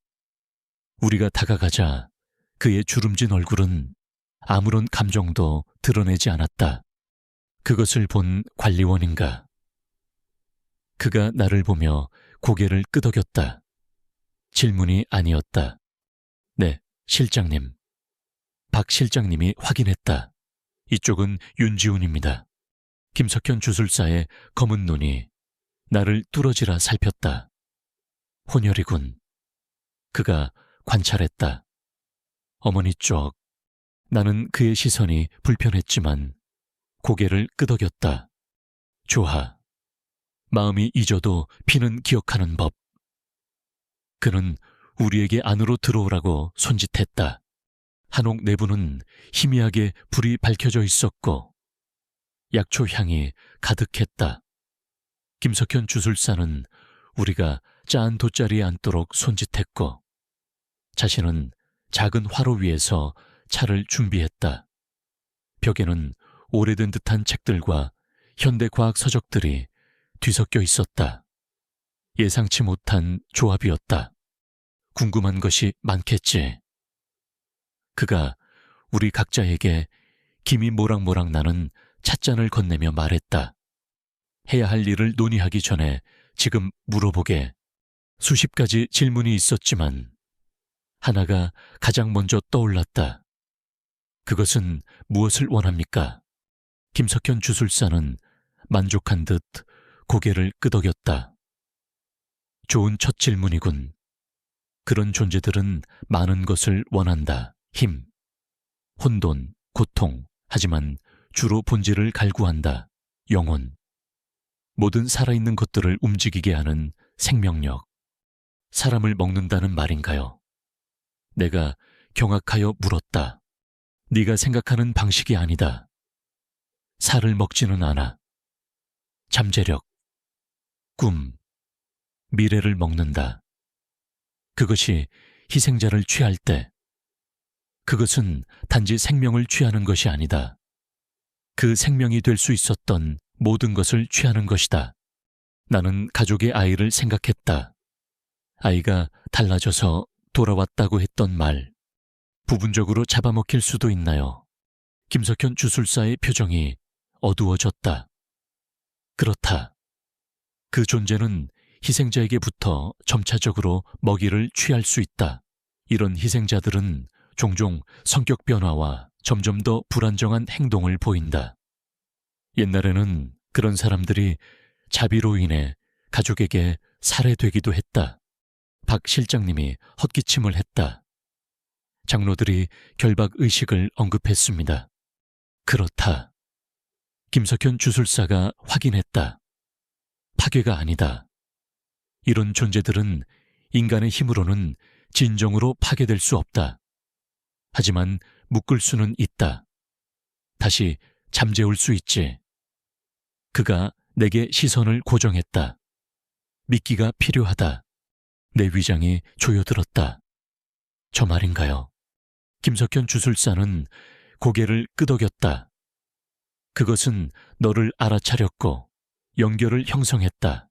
우리가 다가가자 그의 주름진 얼굴은 아무런 감정도 드러내지 않았다. 그것을 본 관리원인가? 그가 나를 보며 고개를 끄덕였다. 질문이 아니었다. 네, 실장님. 박 실장님이 확인했다. 이쪽은 윤지훈입니다. 김석현 주술사의 검은 눈이 나를 뚫어지라 살폈다. 혼혈이군. 그가 관찰했다. 어머니 쪽. 나는 그의 시선이 불편했지만 고개를 끄덕였다. 좋아. 마음이 잊어도 피는 기억하는 법. 그는 우리에게 안으로 들어오라고 손짓했다. 한옥 내부는 희미하게 불이 밝혀져 있었고 약초 향이 가득했다. 김석현 주술사는 우리가 짜은 돗자리에 앉도록 손짓했고 자신은 작은 화로 위에서 차를 준비했다. 벽에는 오래된 듯한 책들과 현대과학 서적들이 뒤섞여 있었다. 예상치 못한 조합이었다. 궁금한 것이 많겠지. 그가 우리 각자에게 김이 모락모락 나는 찻잔을 건네며 말했다. 해야 할 일을 논의하기 전에 지금 물어보게. 수십 가지 질문이 있었지만 하나가 가장 먼저 떠올랐다. 그것은 무엇을 원합니까? 김석현 주술사는 만족한 듯 고개를 끄덕였다. 좋은 첫 질문이군. 그런 존재들은 많은 것을 원한다. 힘, 혼돈, 고통, 하지만 주로 본질을 갈구한다. 영혼. 모든 살아있는 것들을 움직이게 하는 생명력. 사람을 먹는다는 말인가요? 내가 경악하여 물었다. 네가 생각하는 방식이 아니다. 살을 먹지는 않아. 잠재력, 꿈, 미래를 먹는다. 그것이 희생자를 취할 때 그것은 단지 생명을 취하는 것이 아니다. 그 생명이 될 수 있었던 모든 것을 취하는 것이다. 나는 가족의 아이를 생각했다. 아이가 달라져서 돌아왔다고 했던 말, 부분적으로 잡아먹힐 수도 있나요? 김석현 주술사의 표정이 어두워졌다. 그렇다. 그 존재는 희생자에게부터 점차적으로 먹이를 취할 수 있다. 이런 희생자들은 종종 성격 변화와 점점 더 불안정한 행동을 보인다. 옛날에는 그런 사람들이 자비로 인해 가족에게 살해되기도 했다. 박 실장님이 헛기침을 했다. 장로들이 결박 의식을 언급했습니다. 그렇다. 김석현 주술사가 확인했다. 파괴가 아니다. 이런 존재들은 인간의 힘으로는 진정으로 파괴될 수 없다. 하지만 묶을 수는 있다. 다시 잠재울 수 있지. 그가 내게 시선을 고정했다. 미끼가 필요하다. 내 위장이 조여들었다. 저 말인가요? 김석현 주술사는 고개를 끄덕였다. 그것은 너를 알아차렸고 연결을 형성했다.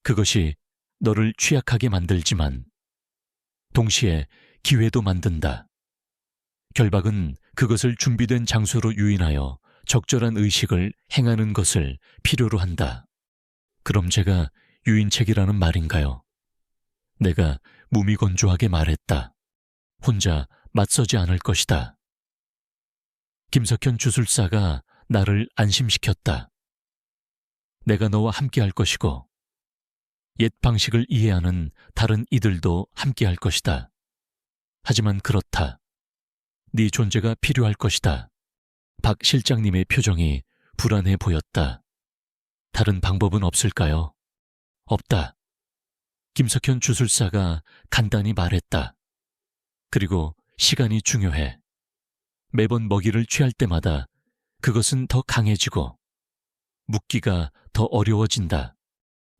그것이 너를 취약하게 만들지만 동시에 기회도 만든다. 결박은 그것을 준비된 장소로 유인하여 적절한 의식을 행하는 것을 필요로 한다. 그럼 제가 유인책이라는 말인가요? 내가 무미건조하게 말했다. 혼자 맞서지 않을 것이다. 김석현 주술사가 나를 안심시켰다. 내가 너와 함께할 것이고 옛 방식을 이해하는 다른 이들도 함께할 것이다. 하지만 그렇다. 네 존재가 필요할 것이다. 박 실장님의 표정이 불안해 보였다. 다른 방법은 없을까요? 없다. 김석현 주술사가 간단히 말했다. 그리고 시간이 중요해. 매번 먹이를 취할 때마다 그것은 더 강해지고 묶기가 더 어려워진다.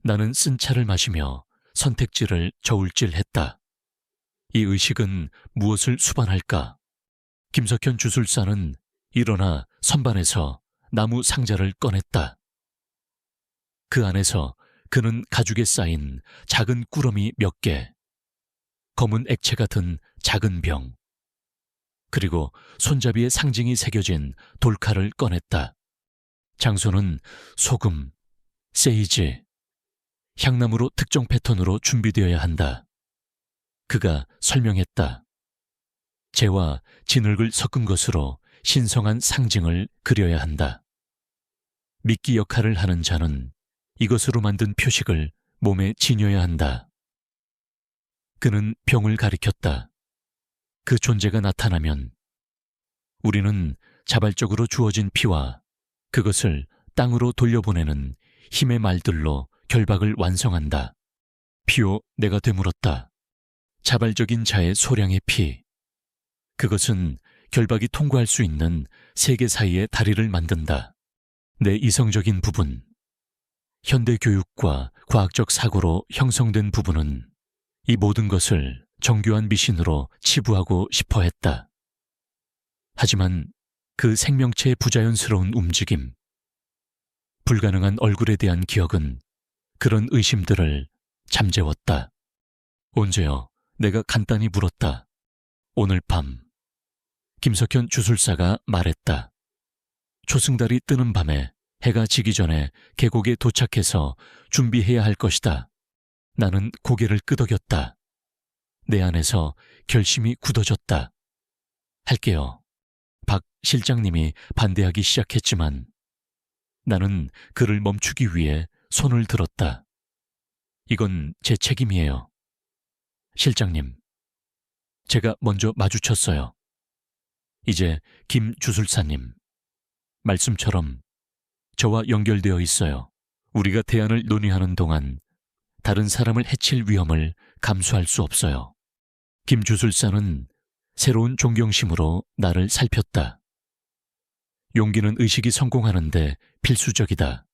나는 쓴 차를 마시며 선택지를 저울질했다. 이 의식은 무엇을 수반할까? 김석현 주술사는 일어나 선반에서 나무 상자를 꺼냈다. 그 안에서 그는 가죽에 쌓인 작은 꾸러미 몇 개, 검은 액체 같은 작은 병, 그리고 손잡이에 상징이 새겨진 돌칼을 꺼냈다. 장소는 소금, 세이지, 향나무로 특정 패턴으로 준비되어야 한다. 그가 설명했다. 재와 진흙을 섞은 것으로 신성한 상징을 그려야 한다. 미끼 역할을 하는 자는 이것으로 만든 표식을 몸에 지녀야 한다. 그는 병을 가리켰다. 그 존재가 나타나면 우리는 자발적으로 주어진 피와 그것을 땅으로 돌려보내는 힘의 말들로 결박을 완성한다. 피요, 내가 되물었다. 자발적인 자의 소량의 피. 그것은 결박이 통과할 수 있는 세계 사이의 다리를 만든다. 내 이성적인 부분, 현대 교육과 과학적 사고로 형성된 부분은 이 모든 것을 정교한 미신으로 치부하고 싶어 했다. 하지만 그 생명체의 부자연스러운 움직임, 불가능한 얼굴에 대한 기억은 그런 의심들을 잠재웠다. 언제요? 내가 간단히 물었다. 오늘 밤. 김석현 주술사가 말했다. 초승달이 뜨는 밤에 해가 지기 전에 계곡에 도착해서 준비해야 할 것이다. 나는 고개를 끄덕였다. 내 안에서 결심이 굳어졌다. 할게요. 박 실장님이 반대하기 시작했지만 나는 그를 멈추기 위해 손을 들었다. 이건 제 책임이에요. 실장님, 제가 먼저 마주쳤어요. 이제 김 주술사님, 말씀처럼 저와 연결되어 있어요. 우리가 대안을 논의하는 동안 다른 사람을 해칠 위험을 감수할 수 없어요. 김 주술사는 새로운 존경심으로 나를 살폈다. 용기는 의식이 성공하는데 필수적이다.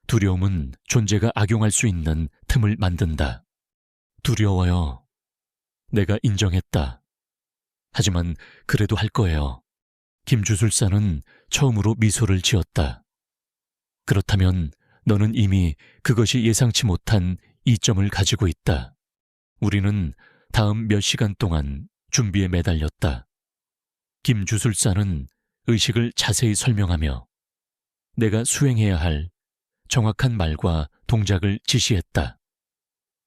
두려움은 존재가 악용할 수 있는 틈을 만든다. 두려워요. 내가 인정했다. 하지만 그래도 할 거예요. 김주술사는 처음으로 미소를 지었다. 그렇다면 너는 이미 그것이 예상치 못한 이점을 가지고 있다. 우리는 다음 몇 시간 동안 준비에 매달렸다. 김주술사는 의식을 자세히 설명하며 내가 수행해야 할 정확한 말과 동작을 지시했다.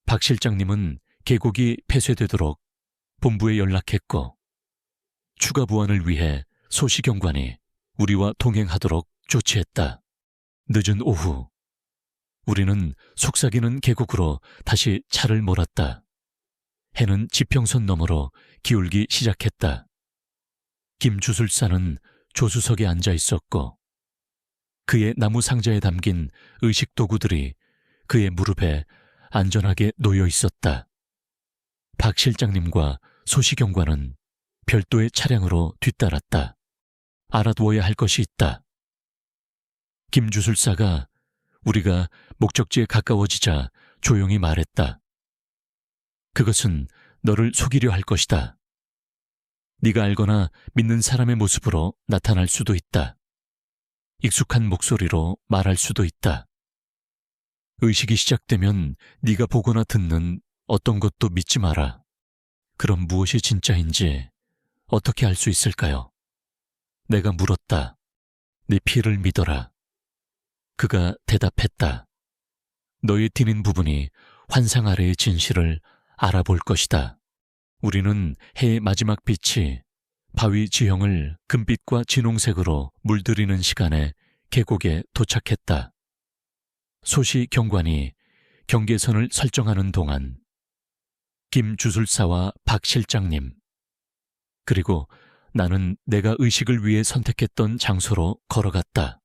박 실장님은 계곡이 폐쇄되도록 본부에 연락했고 추가 보안을 위해 소시경관이 우리와 동행하도록 조치했다. 늦은 오후 우리는 속삭이는 계곡으로 다시 차를 몰았다. 해는 지평선 너머로 기울기 시작했다. 김주술사는 조수석에 앉아 있었고 그의 나무 상자에 담긴 의식 도구들이 그의 무릎에 안전하게 놓여 있었다. 박 실장님과 소시경관은 별도의 차량으로 뒤따랐다. 알아두어야 할 것이 있다. 김주술사가 우리가 목적지에 가까워지자 조용히 말했다. 그것은 너를 속이려 할 것이다. 네가 알거나 믿는 사람의 모습으로 나타날 수도 있다. 익숙한 목소리로 말할 수도 있다. 의식이 시작되면 네가 보거나 듣는 어떤 것도 믿지 마라. 그럼 무엇이 진짜인지 어떻게 알 수 있을까요? 내가 물었다. 네 피를 믿어라. 그가 대답했다. 너의 디는 부분이 환상 아래의 진실을 알아볼 것이다. 우리는 해의 마지막 빛이 바위 지형을 금빛과 진홍색으로 물들이는 시간에 계곡에 도착했다. 소시 경관이 경계선을 설정하는 동안 김주술사와 박 실장님 그리고 나는 내가 의식을 위해 선택했던 장소로 걸어갔다.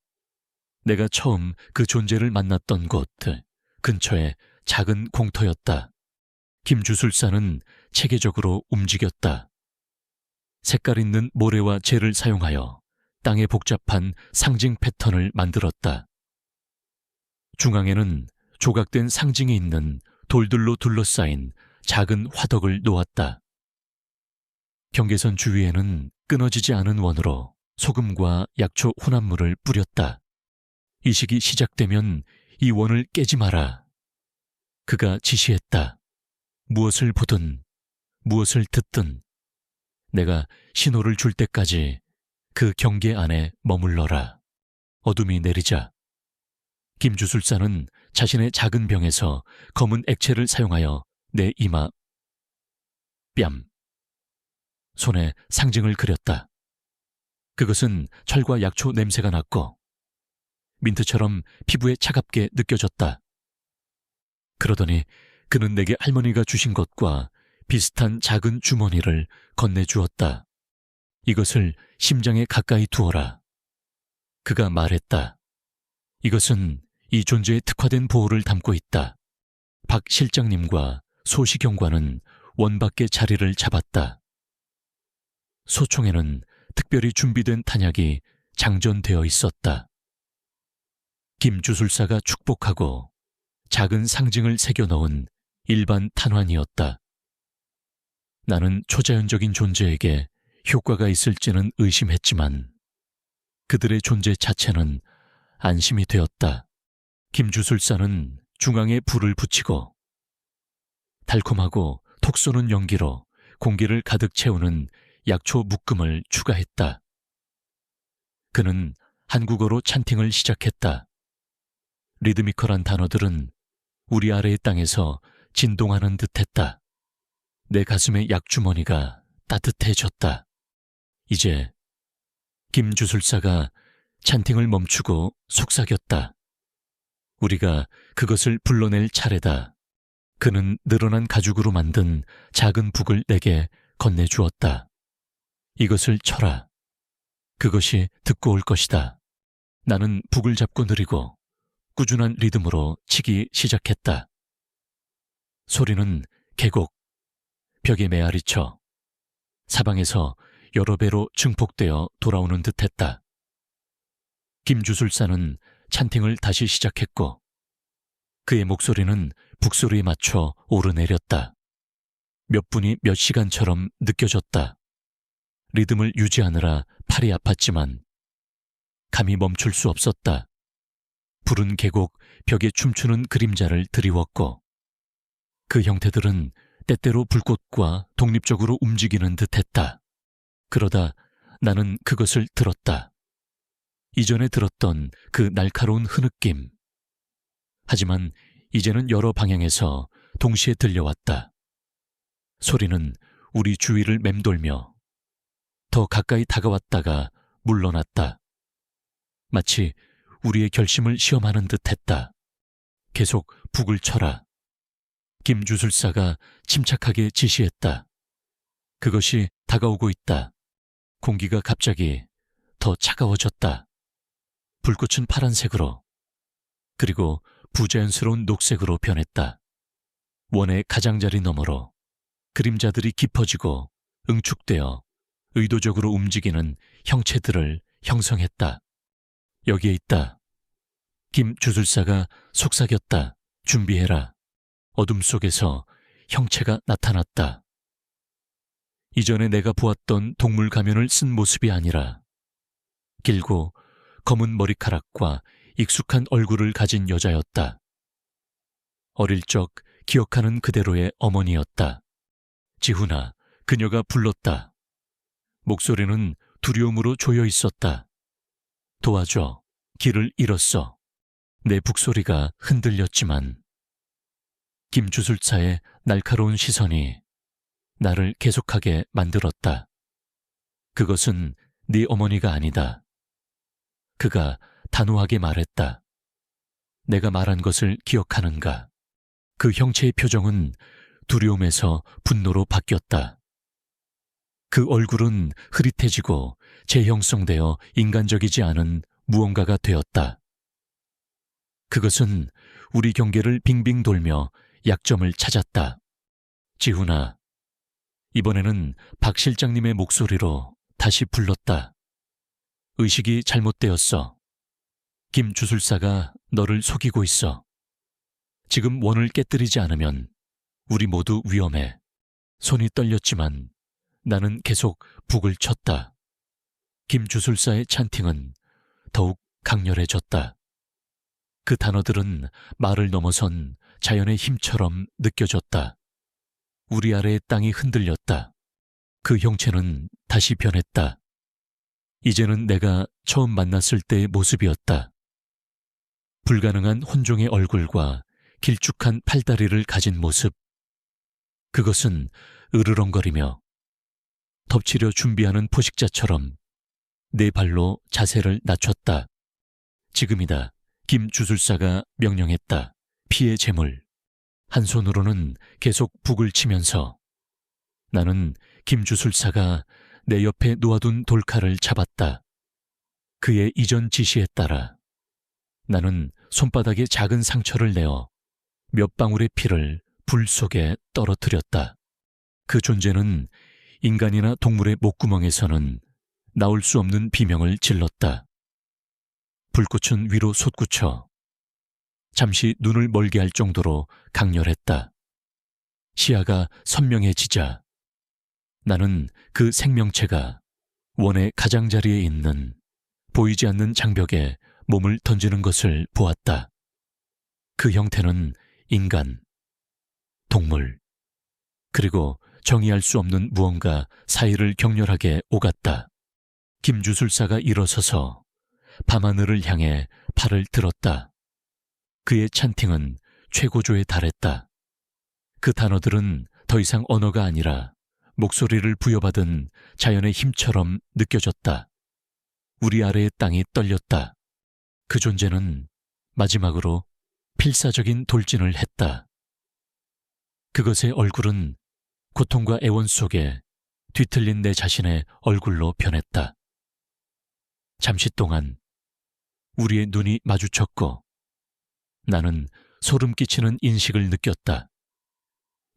내가 처음 그 존재를 만났던 곳 근처에 작은 공터였다. 김주술사는 체계적으로 움직였다. 색깔 있는 모래와 재를 사용하여 땅에 복잡한 상징 패턴을 만들었다. 중앙에는 조각된 상징이 있는 돌들로 둘러싸인 작은 화덕을 놓았다. 경계선 주위에는 끊어지지 않은 원으로 소금과 약초 혼합물을 뿌렸다. 이식이 시작되면 이 원을 깨지 마라. 그가 지시했다. 무엇을 보든 무엇을 듣든 내가 신호를 줄 때까지 그 경계 안에 머물러라. 어둠이 내리자 김주술사는 자신의 작은 병에서 검은 액체를 사용하여 내 이마, 뺨, 손에 상징을 그렸다. 그것은 철과 약초 냄새가 났고 민트처럼 피부에 차갑게 느껴졌다. 그러더니 그는 내게 할머니가 주신 것과 비슷한 작은 주머니를 건네주었다. 이것을 심장에 가까이 두어라. 그가 말했다. 이것은 이 존재에 특화된 보호를 담고 있다. 박 실장님과 소시경관은 원 밖의 자리를 잡았다. 소총에는 특별히 준비된 탄약이 장전되어 있었다. 김주술사가 축복하고 작은 상징을 새겨 넣은 일반 탄환이었다. 나는 초자연적인 존재에게 효과가 있을지는 의심했지만 그들의 존재 자체는 안심이 되었다. 김주술사는 중앙에 불을 붙이고 달콤하고 톡 쏘는 연기로 공기를 가득 채우는 약초 묶음을 추가했다. 그는 한국어로 찬팅을 시작했다. 리드미컬한 단어들은 우리 아래의 땅에서 진동하는 듯했다. 내 가슴의 약주머니가 따뜻해졌다. 이제 김주술사가 찬팅을 멈추고 속삭였다. 우리가 그것을 불러낼 차례다. 그는 늘어난 가죽으로 만든 작은 북을 내게 건네주었다. 이것을 쳐라. 그것이 듣고 올 것이다. 나는 북을 잡고 느리고 꾸준한 리듬으로 치기 시작했다. 소리는 계곡, 벽에 메아리쳐 사방에서 여러 배로 증폭되어 돌아오는 듯했다. 김주술사는 찬팅을 다시 시작했고 그의 목소리는 북소리에 맞춰 오르내렸다. 몇 분이 몇 시간처럼 느껴졌다. 리듬을 유지하느라 팔이 아팠지만 감히 멈출 수 없었다. 푸른 계곡 벽에 춤추는 그림자를 드리웠고 그 형태들은 때때로 불꽃과 독립적으로 움직이는 듯했다. 그러다 나는 그것을 들었다. 이전에 들었던 그 날카로운 흐느낌. 하지만 이제는 여러 방향에서 동시에 들려왔다. 소리는 우리 주위를 맴돌며 더 가까이 다가왔다가 물러났다. 마치 우리의 결심을 시험하는 듯했다. 계속 북을 쳐라. 김주술사가 침착하게 지시했다. 그것이 다가오고 있다. 공기가 갑자기 더 차가워졌다. 불꽃은 파란색으로, 그리고 부자연스러운 녹색으로 변했다. 원의 가장자리 너머로 그림자들이 깊어지고 응축되어 의도적으로 움직이는 형체들을 형성했다. 여기에 있다. 김주술사가 속삭였다. 준비해라. 어둠 속에서 형체가 나타났다. 이전에 내가 보았던 동물 가면을 쓴 모습이 아니라 길고 검은 머리카락과 익숙한 얼굴을 가진 여자였다. 어릴 적 기억하는 그대로의 어머니였다. 지훈아, 그녀가 불렀다. 목소리는 두려움으로 조여 있었다. 도와줘. 길을 잃었어. 내 북소리가 흔들렸지만 김주술사의 날카로운 시선이 나를 계속하게 만들었다. 그것은 네 어머니가 아니다. 그가 단호하게 말했다. 내가 말한 것을 기억하는가? 그 형체의 표정은 두려움에서 분노로 바뀌었다. 그 얼굴은 흐릿해지고 재형성되어 인간적이지 않은 무언가가 되었다. 그것은 우리 경계를 빙빙 돌며 약점을 찾았다. 지훈아, 이번에는 박 실장님의 목소리로 다시 불렀다. 의식이 잘못되었어. 김 주술사가 너를 속이고 있어. 지금 원을 깨뜨리지 않으면 우리 모두 위험해. 손이 떨렸지만 나는 계속 북을 쳤다. 김 주술사의 찬팅은 더욱 강렬해졌다. 그 단어들은 말을 넘어선 자연의 힘처럼 느껴졌다. 우리 아래의 땅이 흔들렸다. 그 형체는 다시 변했다. 이제는 내가 처음 만났을 때의 모습이었다. 불가능한 혼종의 얼굴과 길쭉한 팔다리를 가진 모습. 그것은 으르렁거리며 덮치려 준비하는 포식자처럼 내 발로 자세를 낮췄다. 지금이다. 김 주술사가 명령했다. 피의 제물. 한 손으로는 계속 북을 치면서 나는 김 주술사가 내 옆에 놓아둔 돌칼을 잡았다. 그의 이전 지시에 따라 나는 손바닥에 작은 상처를 내어 몇 방울의 피를 불 속에 떨어뜨렸다. 그 존재는 인간이나 동물의 목구멍에서는 나올 수 없는 비명을 질렀다. 불꽃은 위로 솟구쳐 잠시 눈을 멀게 할 정도로 강렬했다. 시야가 선명해지자 나는 그 생명체가 원의 가장자리에 있는 보이지 않는 장벽에 몸을 던지는 것을 보았다. 그 형태는 인간, 동물, 그리고 정의할 수 없는 무언가 사이를 격렬하게 오갔다. 김주술사가 일어서서 밤하늘을 향해 팔을 들었다. 그의 찬팅은 최고조에 달했다. 그 단어들은 더 이상 언어가 아니라 목소리를 부여받은 자연의 힘처럼 느껴졌다. 우리 아래의 땅이 떨렸다. 그 존재는 마지막으로 필사적인 돌진을 했다. 그것의 얼굴은 고통과 애원 속에 뒤틀린 내 자신의 얼굴로 변했다. 잠시 동안 우리의 눈이 마주쳤고 나는 소름 끼치는 인식을 느꼈다.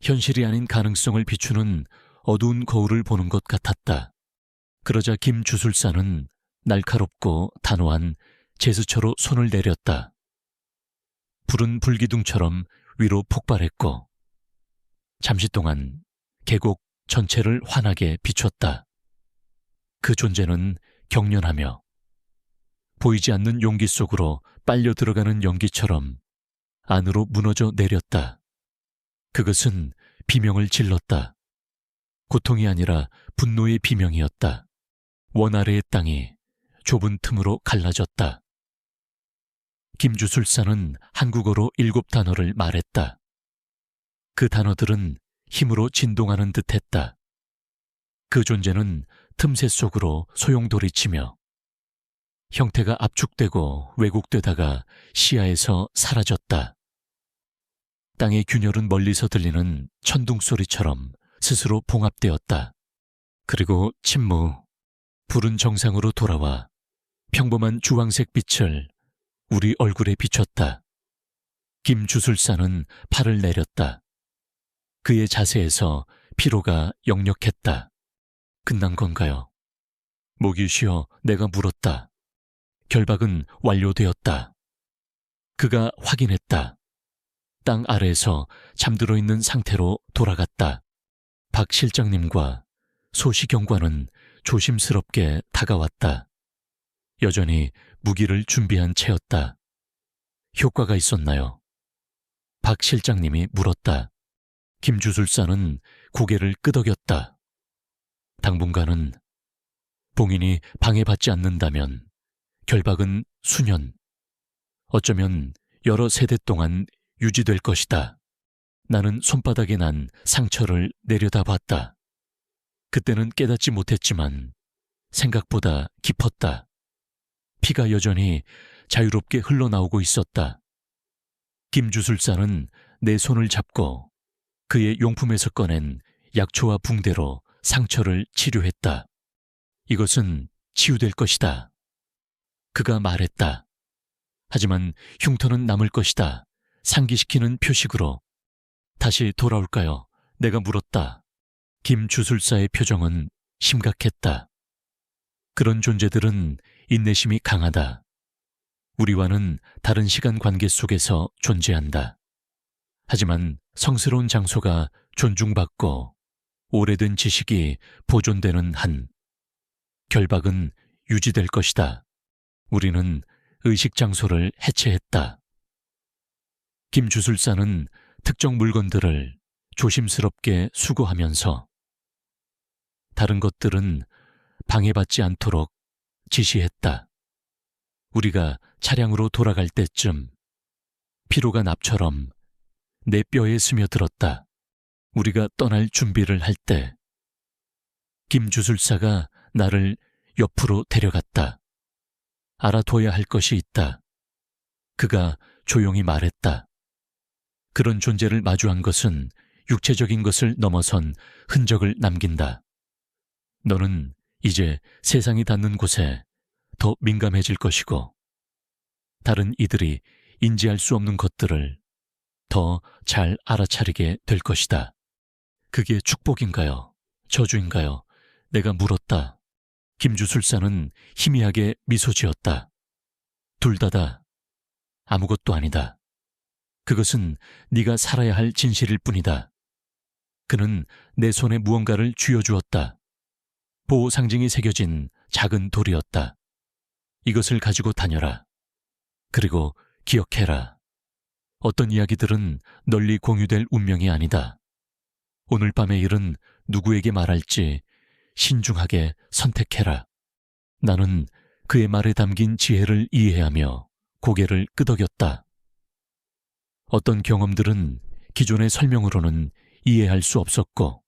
현실이 아닌 가능성을 비추는 어두운 거울을 보는 것 같았다. 그러자 김 주술사는 날카롭고 단호한 제스처로 손을 내렸다. 불은 불기둥처럼 위로 폭발했고 잠시 동안 계곡 전체를 환하게 비췄다. 그 존재는 경련하며 보이지 않는 용기 속으로 빨려 들어가는 연기처럼 안으로 무너져 내렸다. 그것은 비명을 질렀다. 고통이 아니라 분노의 비명이었다. 원 아래의 땅이 좁은 틈으로 갈라졌다. 김주술사는 한국어로 7단어를 말했다. 그 단어들은 힘으로 진동하는 듯했다. 그 존재는 틈새 속으로 소용돌이치며 형태가 압축되고 왜곡되다가 시야에서 사라졌다. 땅의 균열은 멀리서 들리는 천둥 소리처럼 스스로 봉합되었다. 그리고 침무, 불은 정상으로 돌아와 평범한 주황색 빛을 우리 얼굴에 비췄다. 김주술사는 팔을 내렸다. 그의 자세에서 피로가 역력했다. 끝난 건가요? 목이 쉬어 내가 물었다. 결박은 완료되었다. 그가 확인했다. 땅 아래에서 잠들어 있는 상태로 돌아갔다. 박 실장님과 소시경관은 조심스럽게 다가왔다. 여전히 무기를 준비한 채였다. 효과가 있었나요? 박 실장님이 물었다. 김주술사는 고개를 끄덕였다. 당분간은 봉인이 방해받지 않는다면 결박은 수년, 어쩌면 여러 세대 동안 유지될 것이다. 나는 손바닥에 난 상처를 내려다봤다. 그때는 깨닫지 못했지만 생각보다 깊었다. 피가 여전히 자유롭게 흘러나오고 있었다. 김주술사는 내 손을 잡고 그의 용품에서 꺼낸 약초와 붕대로 상처를 치료했다. 이것은 치유될 것이다. 그가 말했다. 하지만 흉터는 남을 것이다. 상기시키는 표식으로. 다시 돌아올까요? 내가 물었다. 김주술사의 표정은 심각했다. 그런 존재들은 인내심이 강하다. 우리와는 다른 시간 관계 속에서 존재한다. 하지만 성스러운 장소가 존중받고 오래된 지식이 보존되는 한 결박은 유지될 것이다. 우리는 의식 장소를 해체했다. 김주술사는 특정 물건들을 조심스럽게 수거하면서 다른 것들은 방해받지 않도록 지시했다. 우리가 차량으로 돌아갈 때쯤 피로가 납처럼 내 뼈에 스며들었다. 우리가 떠날 준비를 할 때 김주술사가 나를 옆으로 데려갔다. 알아둬야 할 것이 있다. 그가 조용히 말했다. 그런 존재를 마주한 것은 육체적인 것을 넘어선 흔적을 남긴다. 너는 이제 세상이 닿는 곳에 더 민감해질 것이고 다른 이들이 인지할 수 없는 것들을 더 잘 알아차리게 될 것이다. 그게 축복인가요? 저주인가요? 내가 물었다. 김주술사는 희미하게 미소 지었다. 둘 다다. 아무것도 아니다. 그것은 네가 살아야 할 진실일 뿐이다. 그는 내 손에 무언가를 쥐어주었다. 보호 상징이 새겨진 작은 돌이었다. 이것을 가지고 다녀라. 그리고 기억해라. 어떤 이야기들은 널리 공유될 운명이 아니다. 오늘 밤의 일은 누구에게 말할지 신중하게 선택해라. 나는 그의 말에 담긴 지혜를 이해하며 고개를 끄덕였다. 어떤 경험들은 기존의 설명으로는 이해할 수 없었고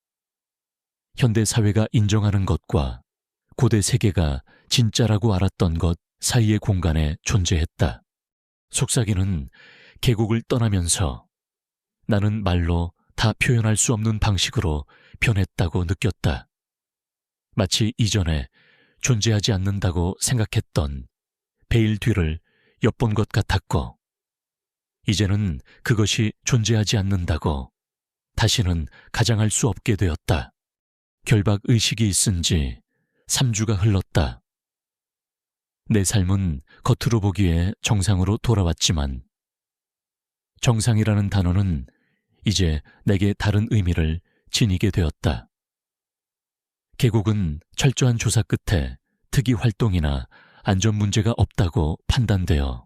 현대 사회가 인정하는 것과 고대 세계가 진짜라고 알았던 것 사이의 공간에 존재했다. 속삭이는 계곡을 떠나면서 나는 말로 다 표현할 수 없는 방식으로 변했다고 느꼈다. 마치 이전에 존재하지 않는다고 생각했던 베일 뒤를 엿본 것 같았고 이제는 그것이 존재하지 않는다고 다시는 가장할 수 없게 되었다. 결박 의식이 있은 지 3주가 흘렀다. 내 삶은 겉으로 보기에 정상으로 돌아왔지만 정상이라는 단어는 이제 내게 다른 의미를 지니게 되었다. 계곡은 철저한 조사 끝에 특이 활동이나 안전 문제가 없다고 판단되어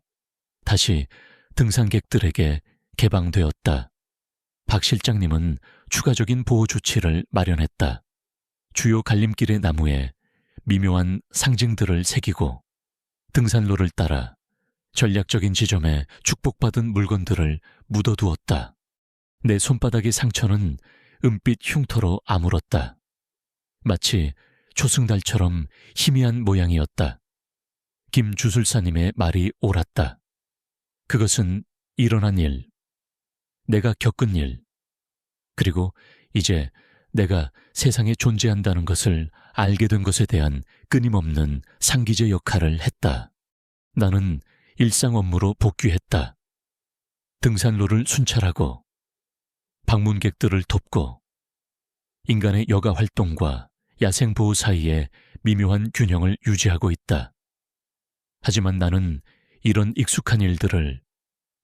다시 등산객들에게 개방되었다. 박 실장님은 추가적인 보호 조치를 마련했다. 주요 갈림길의 나무에 미묘한 상징들을 새기고 등산로를 따라 전략적인 지점에 축복받은 물건들을 묻어두었다. 내 손바닥의 상처는 은빛 흉터로 아물었다. 마치 초승달처럼 희미한 모양이었다. 김 주술사님의 말이 옳았다. 그것은 일어난 일, 내가 겪은 일, 그리고 이제 내가 세상에 존재한다는 것을 알게 된 것에 대한 끊임없는 상기제 역할을 했다. 나는 일상 업무로 복귀했다. 등산로를 순찰하고 방문객들을 돕고 인간의 여가 활동과 야생 보호 사이에 미묘한 균형을 유지하고 있다. 하지만 나는 이런 익숙한 일들을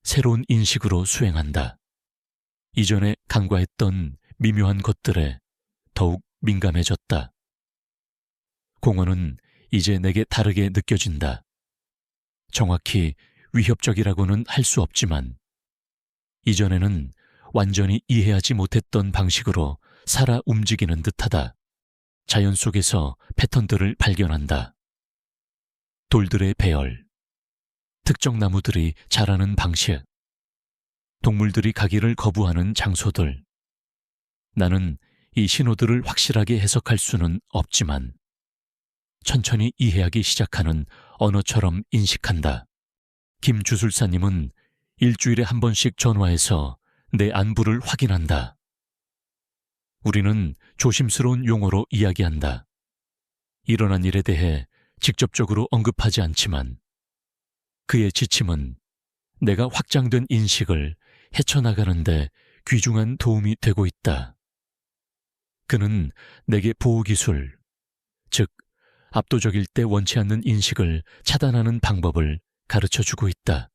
새로운 인식으로 수행한다. 이전에 간과했던 미묘한 것들에 더욱 민감해졌다. 공허는 이제 내게 다르게 느껴진다. 정확히 위협적이라고는 할 수 없지만 이전에는 완전히 이해하지 못했던 방식으로 살아 움직이는 듯하다. 자연 속에서 패턴들을 발견한다. 돌들의 배열, 특정 나무들이 자라는 방식, 동물들이 가기를 거부하는 장소들. 나는 이 신호들을 확실하게 해석할 수는 없지만 천천히 이해하기 시작하는 언어처럼 인식한다. 김 주술사님은 일주일에 한 번씩 전화해서 내 안부를 확인한다. 우리는 조심스러운 용어로 이야기한다. 일어난 일에 대해 직접적으로 언급하지 않지만 그의 지침은 내가 확장된 인식을 헤쳐나가는데 귀중한 도움이 되고 있다. 그는 내게 보호기술, 즉 압도적일 때 원치 않는 인식을 차단하는 방법을 가르쳐주고 있다.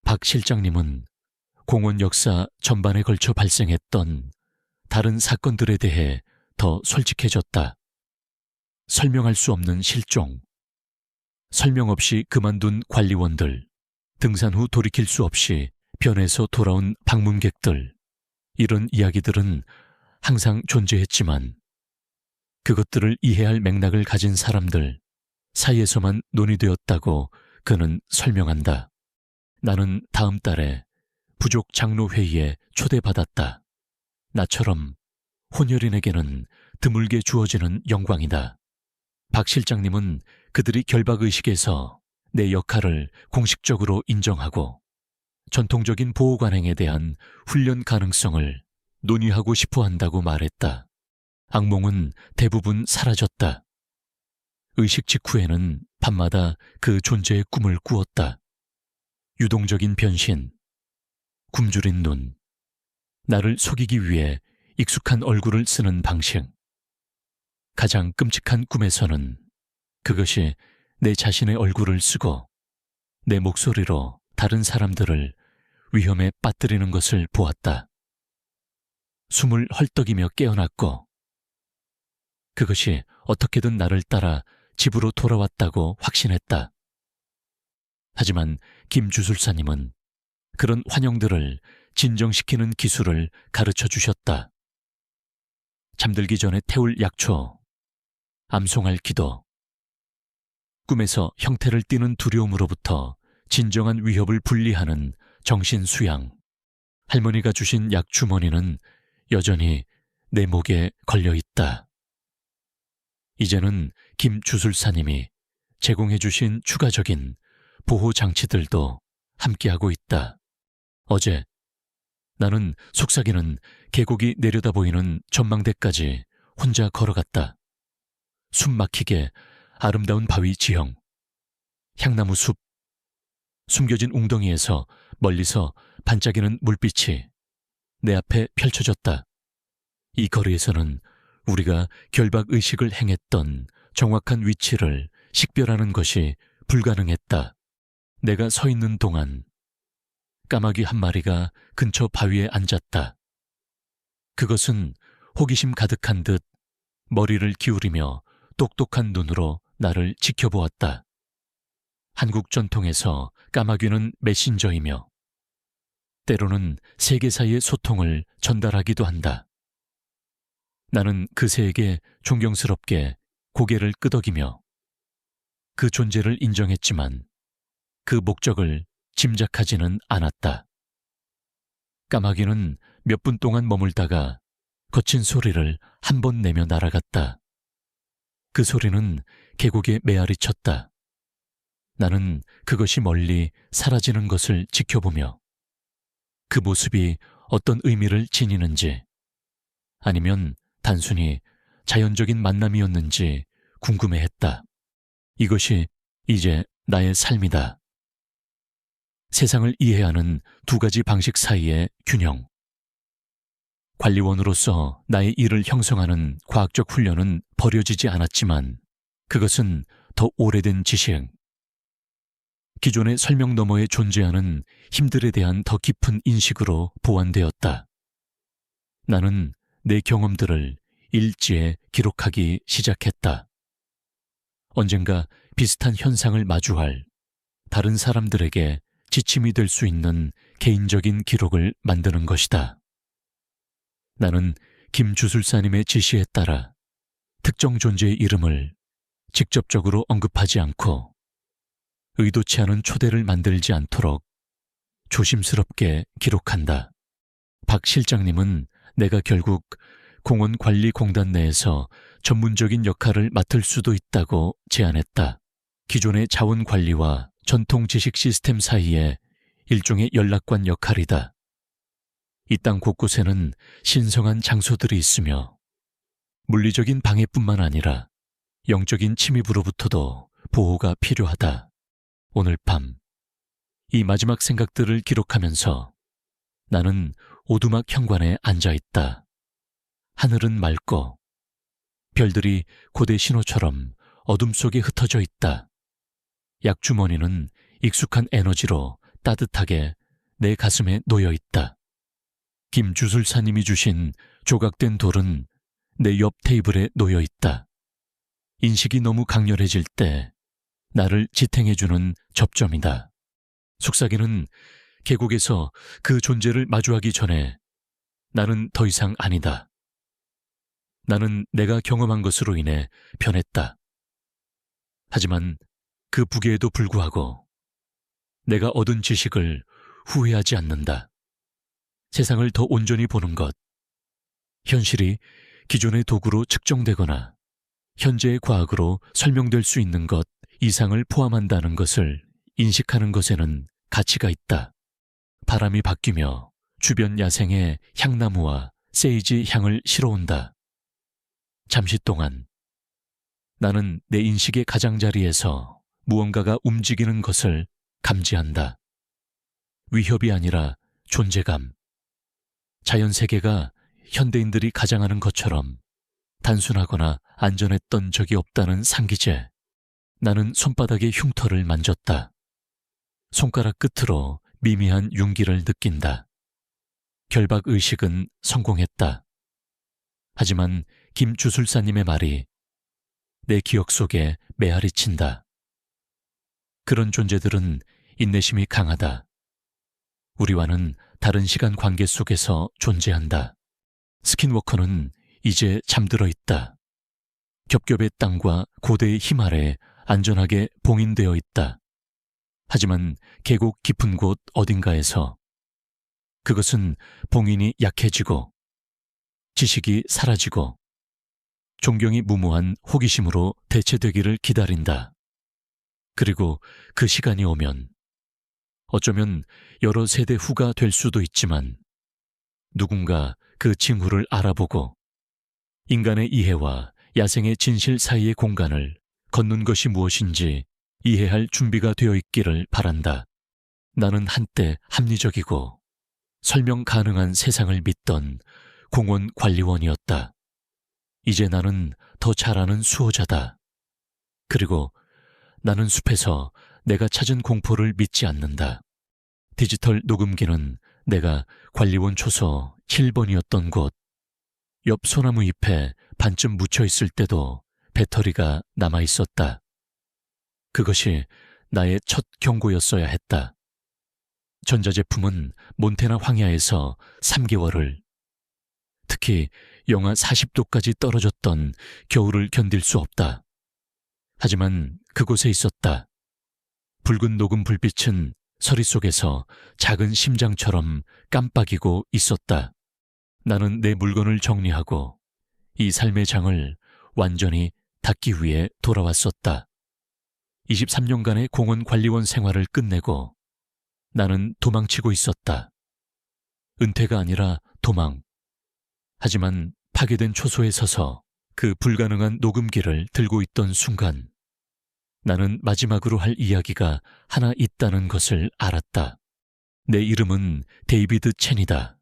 박 실장님은 공원 역사 전반에 걸쳐 발생했던 다른 사건들에 대해 더 솔직해졌다. 설명할 수 없는 실종, 설명 없이 그만둔 관리원들, 등산 후 돌이킬 수 없이 변해서 돌아온 방문객들, 이런 이야기들은 항상 존재했지만 그것들을 이해할 맥락을 가진 사람들 사이에서만 논의되었다고 그는 설명한다. 나는 다음 달에 부족 장로 회의에 초대받았다. 나처럼 혼혈인에게는 드물게 주어지는 영광이다. 박 실장님은 그들이 결박의식에서 내 역할을 공식적으로 인정하고 전통적인 보호 관행에 대한 훈련 가능성을 논의하고 싶어 한다고 말했다. 악몽은 대부분 사라졌다. 의식 직후에는 밤마다 그 존재의 꿈을 꾸었다. 유동적인 변신, 굶주린 눈, 나를 속이기 위해 익숙한 얼굴을 쓰는 방식. 가장 끔찍한 꿈에서는 그것이 내 자신의 얼굴을 쓰고 내 목소리로 다른 사람들을 위험에 빠뜨리는 것을 보았다. 숨을 헐떡이며 깨어났고 그것이 어떻게든 나를 따라 집으로 돌아왔다고 확신했다. 하지만 김 주술사님은 그런 환영들을 진정시키는 기술을 가르쳐 주셨다. 잠들기 전에 태울 약초, 암송할 기도, 꿈에서 형태를 띠는 두려움으로부터 진정한 위협을 분리하는 정신 수양. 할머니가 주신 약 주머니는 여전히 내 목에 걸려 있다. 이제는 김 주술사님이 제공해 주신 추가적인 보호 장치들도 함께하고 있다. 어제 나는 속삭이는 계곡이 내려다 보이는 전망대까지 혼자 걸어갔다. 숨 막히게 아름다운 바위 지형, 향나무 숲, 숨겨진 웅덩이에서 멀리서 반짝이는 물빛이 내 앞에 펼쳐졌다. 이 거리에서는 우리가 결박의식을 행했던 정확한 위치를 식별하는 것이 불가능했다. 내가 서 있는 동안 까마귀 한 마리가 근처 바위에 앉았다. 그것은 호기심 가득한 듯 머리를 기울이며 똑똑한 눈으로 나를 지켜보았다. 한국 전통에서 까마귀는 메신저이며 때로는 세계 사이의 소통을 전달하기도 한다. 나는 그 새에게 존경스럽게 고개를 끄덕이며 그 존재를 인정했지만 그 목적을 짐작하지는 않았다. 까마귀는 몇 분 동안 머물다가 거친 소리를 한 번 내며 날아갔다. 그 소리는 계곡에 메아리 쳤다. 나는 그것이 멀리 사라지는 것을 지켜보며 그 모습이 어떤 의미를 지니는지 아니면 단순히 자연적인 만남이었는지 궁금해했다. 이것이 이제 나의 삶이다. 세상을 이해하는 두 가지 방식 사이의 균형. 관리원으로서 나의 일을 형성하는 과학적 훈련은 버려지지 않았지만 그것은 더 오래된 지식. 기존의 설명 너머에 존재하는 힘들에 대한 더 깊은 인식으로 보완되었다. 나는 내 경험들을 일지에 기록하기 시작했다. 언젠가 비슷한 현상을 마주할 다른 사람들에게 지침이 될 수 있는 개인적인 기록을 만드는 것이다. 나는 김주술사님의 지시에 따라 특정 존재의 이름을 직접적으로 언급하지 않고 의도치 않은 초대를 만들지 않도록 조심스럽게 기록한다. 박 실장님은 내가 결국 공원관리공단 내에서 전문적인 역할을 맡을 수도 있다고 제안했다. 기존의 자원관리와 전통 지식 시스템 사이에 일종의 연락관 역할이다. 이 땅 곳곳에는 신성한 장소들이 있으며 물리적인 방해뿐만 아니라 영적인 침입으로부터도 보호가 필요하다. 오늘 밤 이 마지막 생각들을 기록하면서 나는 오두막 현관에 앉아 있다. 하늘은 맑고 별들이 고대 신호처럼 어둠 속에 흩어져 있다. 약주머니는 익숙한 에너지로 따뜻하게 내 가슴에 놓여 있다. 김주술사님이 주신 조각된 돌은 내 옆 테이블에 놓여 있다. 인식이 너무 강렬해질 때 나를 지탱해주는 접점이다. 속삭이는 계곡에서 그 존재를 마주하기 전에 나는 더 이상 아니다. 나는 내가 경험한 것으로 인해 변했다. 하지만 그 부계에도 불구하고 내가 얻은 지식을 후회하지 않는다. 세상을 더 온전히 보는 것, 현실이 기존의 도구로 측정되거나 현재의 과학으로 설명될 수 있는 것 이상을 포함한다는 것을 인식하는 것에는 가치가 있다. 바람이 바뀌며 주변 야생에 향나무와 세이지 향을 실어온다. 잠시 동안 나는 내 인식의 가장자리에서 무언가가 움직이는 것을 감지한다. 위협이 아니라 존재감. 자연세계가 현대인들이 가장하는 것처럼 단순하거나 안전했던 적이 없다는 상기제. 나는 손바닥의 흉터를 만졌다. 손가락 끝으로 미미한 윤기를 느낀다. 결박의식은 성공했다. 하지만 김주술사님의 말이 내 기억 속에 메아리 친다. 그런 존재들은 인내심이 강하다. 우리와는 다른 시간 관계 속에서 존재한다. 스킨워커는 이제 잠들어 있다. 겹겹의 땅과 고대의 힘 아래 안전하게 봉인되어 있다. 하지만 계곡 깊은 곳 어딘가에서 그것은 봉인이 약해지고 지식이 사라지고 존경이 무모한 호기심으로 대체되기를 기다린다. 그리고 그 시간이 오면 어쩌면 여러 세대 후가 될 수도 있지만 누군가 그 징후를 알아보고 인간의 이해와 야생의 진실 사이의 공간을 걷는 것이 무엇인지 이해할 준비가 되어 있기를 바란다. 나는 한때 합리적이고 설명 가능한 세상을 믿던 공원 관리원이었다. 이제 나는 더 잘 아는 수호자다. 그리고 나는 숲에서 내가 찾은 공포를 믿지 않는다. 디지털 녹음기는 내가 관리원 초소 7번이었던 곳, 옆 소나무 잎에 반쯤 묻혀 있을 때도 배터리가 남아 있었다. 그것이 나의 첫 경고였어야 했다. 전자제품은 몬태나 황야에서 3개월을, 특히 영하 40도까지 떨어졌던 겨울을 견딜 수 없다. 하지만 그곳에 있었다. 붉은 녹음 불빛은 서리 속에서 작은 심장처럼 깜빡이고 있었다. 나는 내 물건을 정리하고 이 삶의 장을 완전히 닫기 위해 돌아왔었다. 23년간의 공원 관리원 생활을 끝내고 나는 도망치고 있었다. 은퇴가 아니라 도망. 하지만 파괴된 초소에 서서 그 불가능한 녹음기를 들고 있던 순간 나는 마지막으로 할 이야기가 하나 있다는 것을 알았다. 내 이름은 데이비드 첸이다.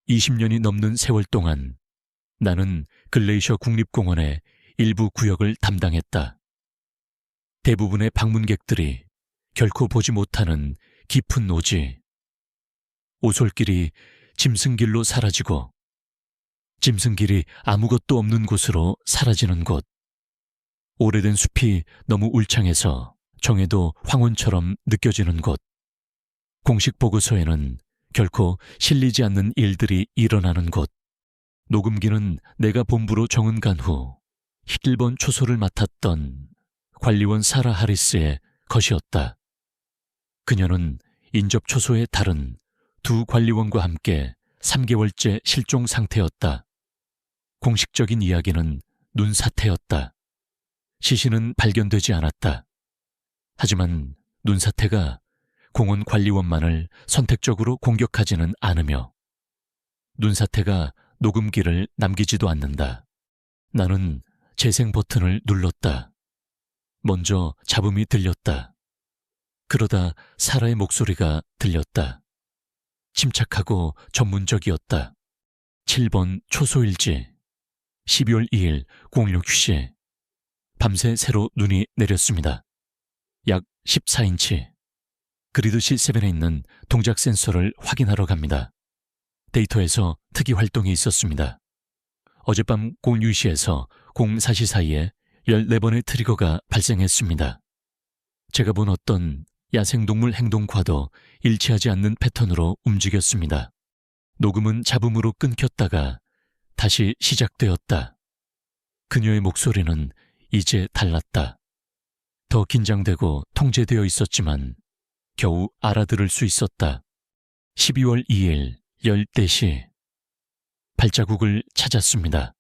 20년이 넘는 세월 동안 나는 글레이셔 국립공원의 일부 구역을 담당했다. 대부분의 방문객들이 결코 보지 못하는 깊은 노지, 오솔길이 짐승길로 사라지고 짐승길이 아무것도 없는 곳으로 사라지는 곳, 오래된 숲이 너무 울창해서 정해도 황혼처럼 느껴지는 곳, 공식 보고서에는 결코 실리지 않는 일들이 일어나는 곳, 녹음기는 내가 본부로 정은간 후 1번 초소를 맡았던 관리원 사라 하리스의 것이었다. 그녀는 인접 초소의 다른 두 관리원과 함께 3개월째 실종 상태였다. 공식적인 이야기는 눈사태였다. 시신은 발견되지 않았다. 하지만 눈사태가 공원 관리원만을 선택적으로 공격하지는 않으며 눈사태가 녹음기를 남기지도 않는다. 나는 재생 버튼을 눌렀다. 먼저 잡음이 들렸다. 그러다 사라의 목소리가 들렸다. 침착하고 전문적이었다. 7번 초소일지 12월 2일 06시 밤새 새로 눈이 내렸습니다. 약 14인치. 그리드 C7에 있는 동작 센서를 확인하러 갑니다. 데이터에서 특이 활동이 있었습니다. 어젯밤 06시에서 04시 사이에 14번의 트리거가 발생했습니다. 제가 본 어떤 야생동물 행동과도 일치하지 않는 패턴으로 움직였습니다. 녹음은 잡음으로 끊겼다가 다시 시작되었다. 그녀의 목소리는 이제 달랐다. 더 긴장되고 통제되어 있었지만 겨우 알아들을 수 있었다. 12월 2일 10대시 발자국을 찾았습니다.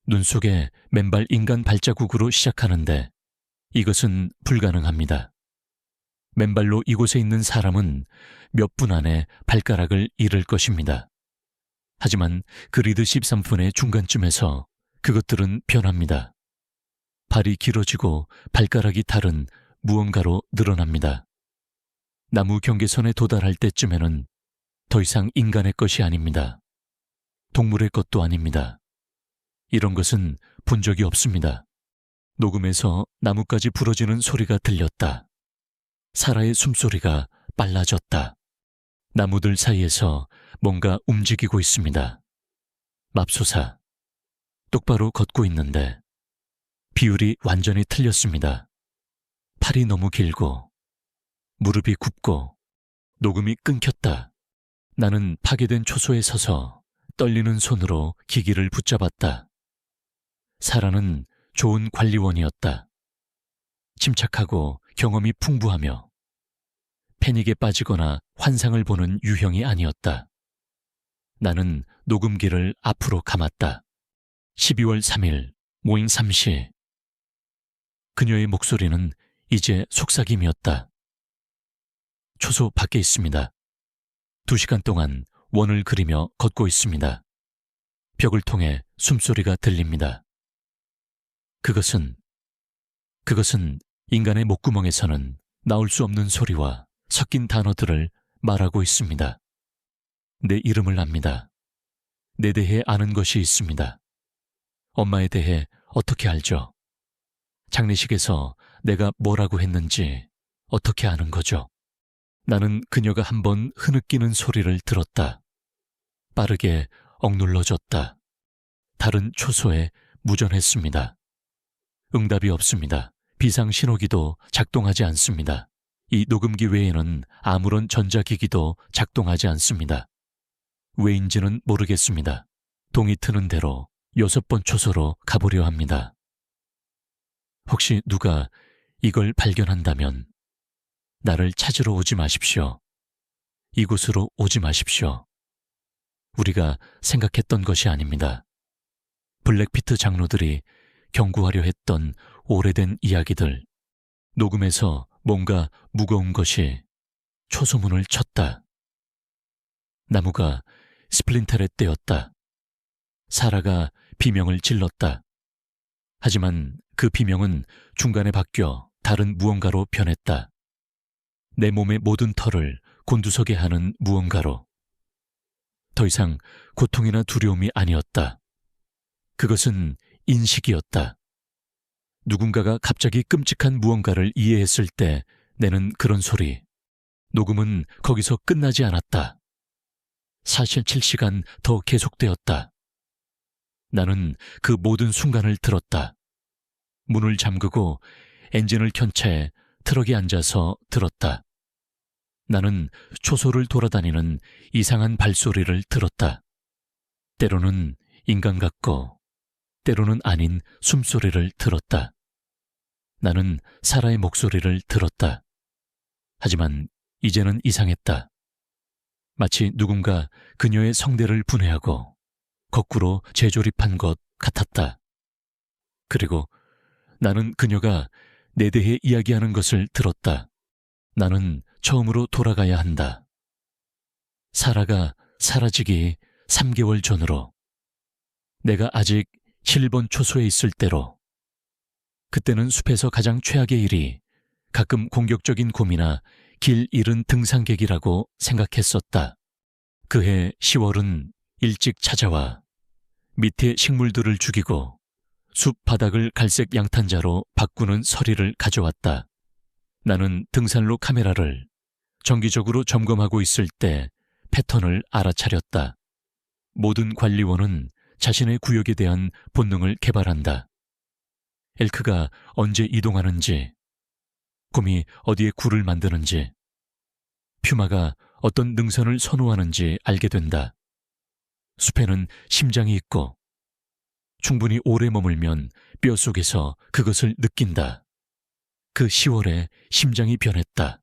눈 속에 맨발 인간 발자국으로 시작하는데 이것은 불가능합니다. 맨발로 이곳에 있는 사람은 몇 분 안에 발가락을 잃을 것입니다. 하지만 그리드 13분의 중간쯤에서 그것들은 변합니다. 발이 길어지고 발가락이 다른 무언가로 늘어납니다. 나무 경계선에 도달할 때쯤에는 더 이상 인간의 것이 아닙니다. 동물의 것도 아닙니다. 이런 것은 본 적이 없습니다. 녹음에서 나뭇가지 부러지는 소리가 들렸다. 사라의 숨소리가 빨라졌다. 나무들 사이에서 뭔가 움직이고 있습니다. 맙소사. 똑바로 걷고 있는데 비율이 완전히 틀렸습니다. 팔이 너무 길고 무릎이 굽고 녹음이 끊겼다. 나는 파괴된 초소에 서서 떨리는 손으로 기기를 붙잡았다. 사라는 좋은 관리원이었다. 침착하고 경험이 풍부하며 패닉에 빠지거나 환상을 보는 유형이 아니었다. 나는 녹음기를 앞으로 감았다. 12월 3일 모잉 3시. 그녀의 목소리는 이제 속삭임이었다. 초소 밖에 있습니다. 2시간 동안 원을 그리며 걷고 있습니다. 벽을 통해 숨소리가 들립니다. 그것은 인간의 목구멍에서는 나올 수 없는 소리와 섞인 단어들을 말하고 있습니다. 내 이름을 압니다. 내 대해 아는 것이 있습니다. 엄마에 대해 어떻게 알죠? 장례식에서 내가 뭐라고 했는지 어떻게 아는 거죠? 나는 그녀가 한번 흐느끼는 소리를 들었다. 빠르게 억눌러졌다. 다른 초소에 무전했습니다. 응답이 없습니다. 비상신호기도 작동하지 않습니다. 이 녹음기 외에는 아무런 전자기기도 작동하지 않습니다. 왜인지는 모르겠습니다. 동이 트는 대로 6번 초소로 가보려 합니다. 혹시 누가 이걸 발견한다면 나를 찾으러 오지 마십시오. 이곳으로 오지 마십시오. 우리가 생각했던 것이 아닙니다. 블랙피트 장로들이 경고하려 했던 오래된 이야기들, 녹음에서 뭔가 무거운 것이 초소문을 쳤다. 나무가 스플린터를 떼었다. 사라가 비명을 질렀다. 하지만 그 비명은 중간에 바뀌어 다른 무언가로 변했다. 내 몸의 모든 털을 곤두서게 하는 무언가로. 더 이상 고통이나 두려움이 아니었다. 그것은 인식이었다. 누군가가 갑자기 끔찍한 무언가를 이해했을 때 내는 그런 소리. 녹음은 거기서 끝나지 않았다. 47시간 더 계속되었다. 나는 그 모든 순간을 들었다. 문을 잠그고 엔진을 켠 채 트럭에 앉아서 들었다. 나는 초소를 돌아다니는 이상한 발소리를 들었다. 때로는 인간 같고 때로는 아닌 숨소리를 들었다. 나는 사라의 목소리를 들었다. 하지만 이제는 이상했다. 마치 누군가 그녀의 성대를 분해하고 거꾸로 재조립한 것 같았다. 그리고 나는 그녀가 내 대해 이야기하는 것을 들었다. 나는 처음으로 돌아가야 한다. 사라가 사라지기 3개월 전으로. 내가 아직 7번 초소에 있을 때로. 그때는 숲에서 가장 최악의 일이 가끔 공격적인 곰이나 길 잃은 등산객이라고 생각했었다. 그해 10월은 일찍 찾아와 밑에 식물들을 죽이고 숲 바닥을 갈색 양탄자로 바꾸는 서리를 가져왔다. 나는 등산로 카메라를 정기적으로 점검하고 있을 때 패턴을 알아차렸다. 모든 관리원은 자신의 구역에 대한 본능을 개발한다. 엘크가 언제 이동하는지, 곰이 어디에 굴을 만드는지, 퓨마가 어떤 능선을 선호하는지 알게 된다. 숲에는 심장이 있고 충분히 오래 머물면 뼈속에서 그것을 느낀다. 그 10월에 심장이 변했다.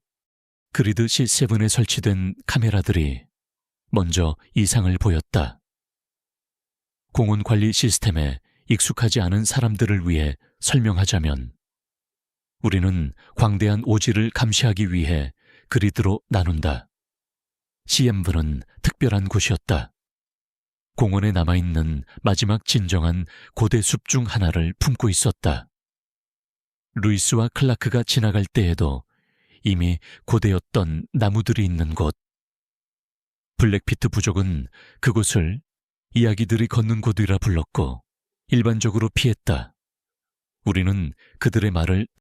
그리드 C7에 설치된 카메라들이 먼저 이상을 보였다. 공원 관리 시스템에 익숙하지 않은 사람들을 위해 설명하자면 우리는 광대한 오지를 감시하기 위해 그리드로 나눈다. CMV는 특별한 곳이었다. 공원에 남아있는 마지막 진정한 고대 숲 중 하나를 품고 있었다. 루이스와 클라크가 지나갈 때에도 이미 고대였던 나무들이 있는 곳. 블랙피트 부족은 그곳을 이야기들이 걷는 곳이라 불렀고 일반적으로 피했다. 우리는 그들의 말을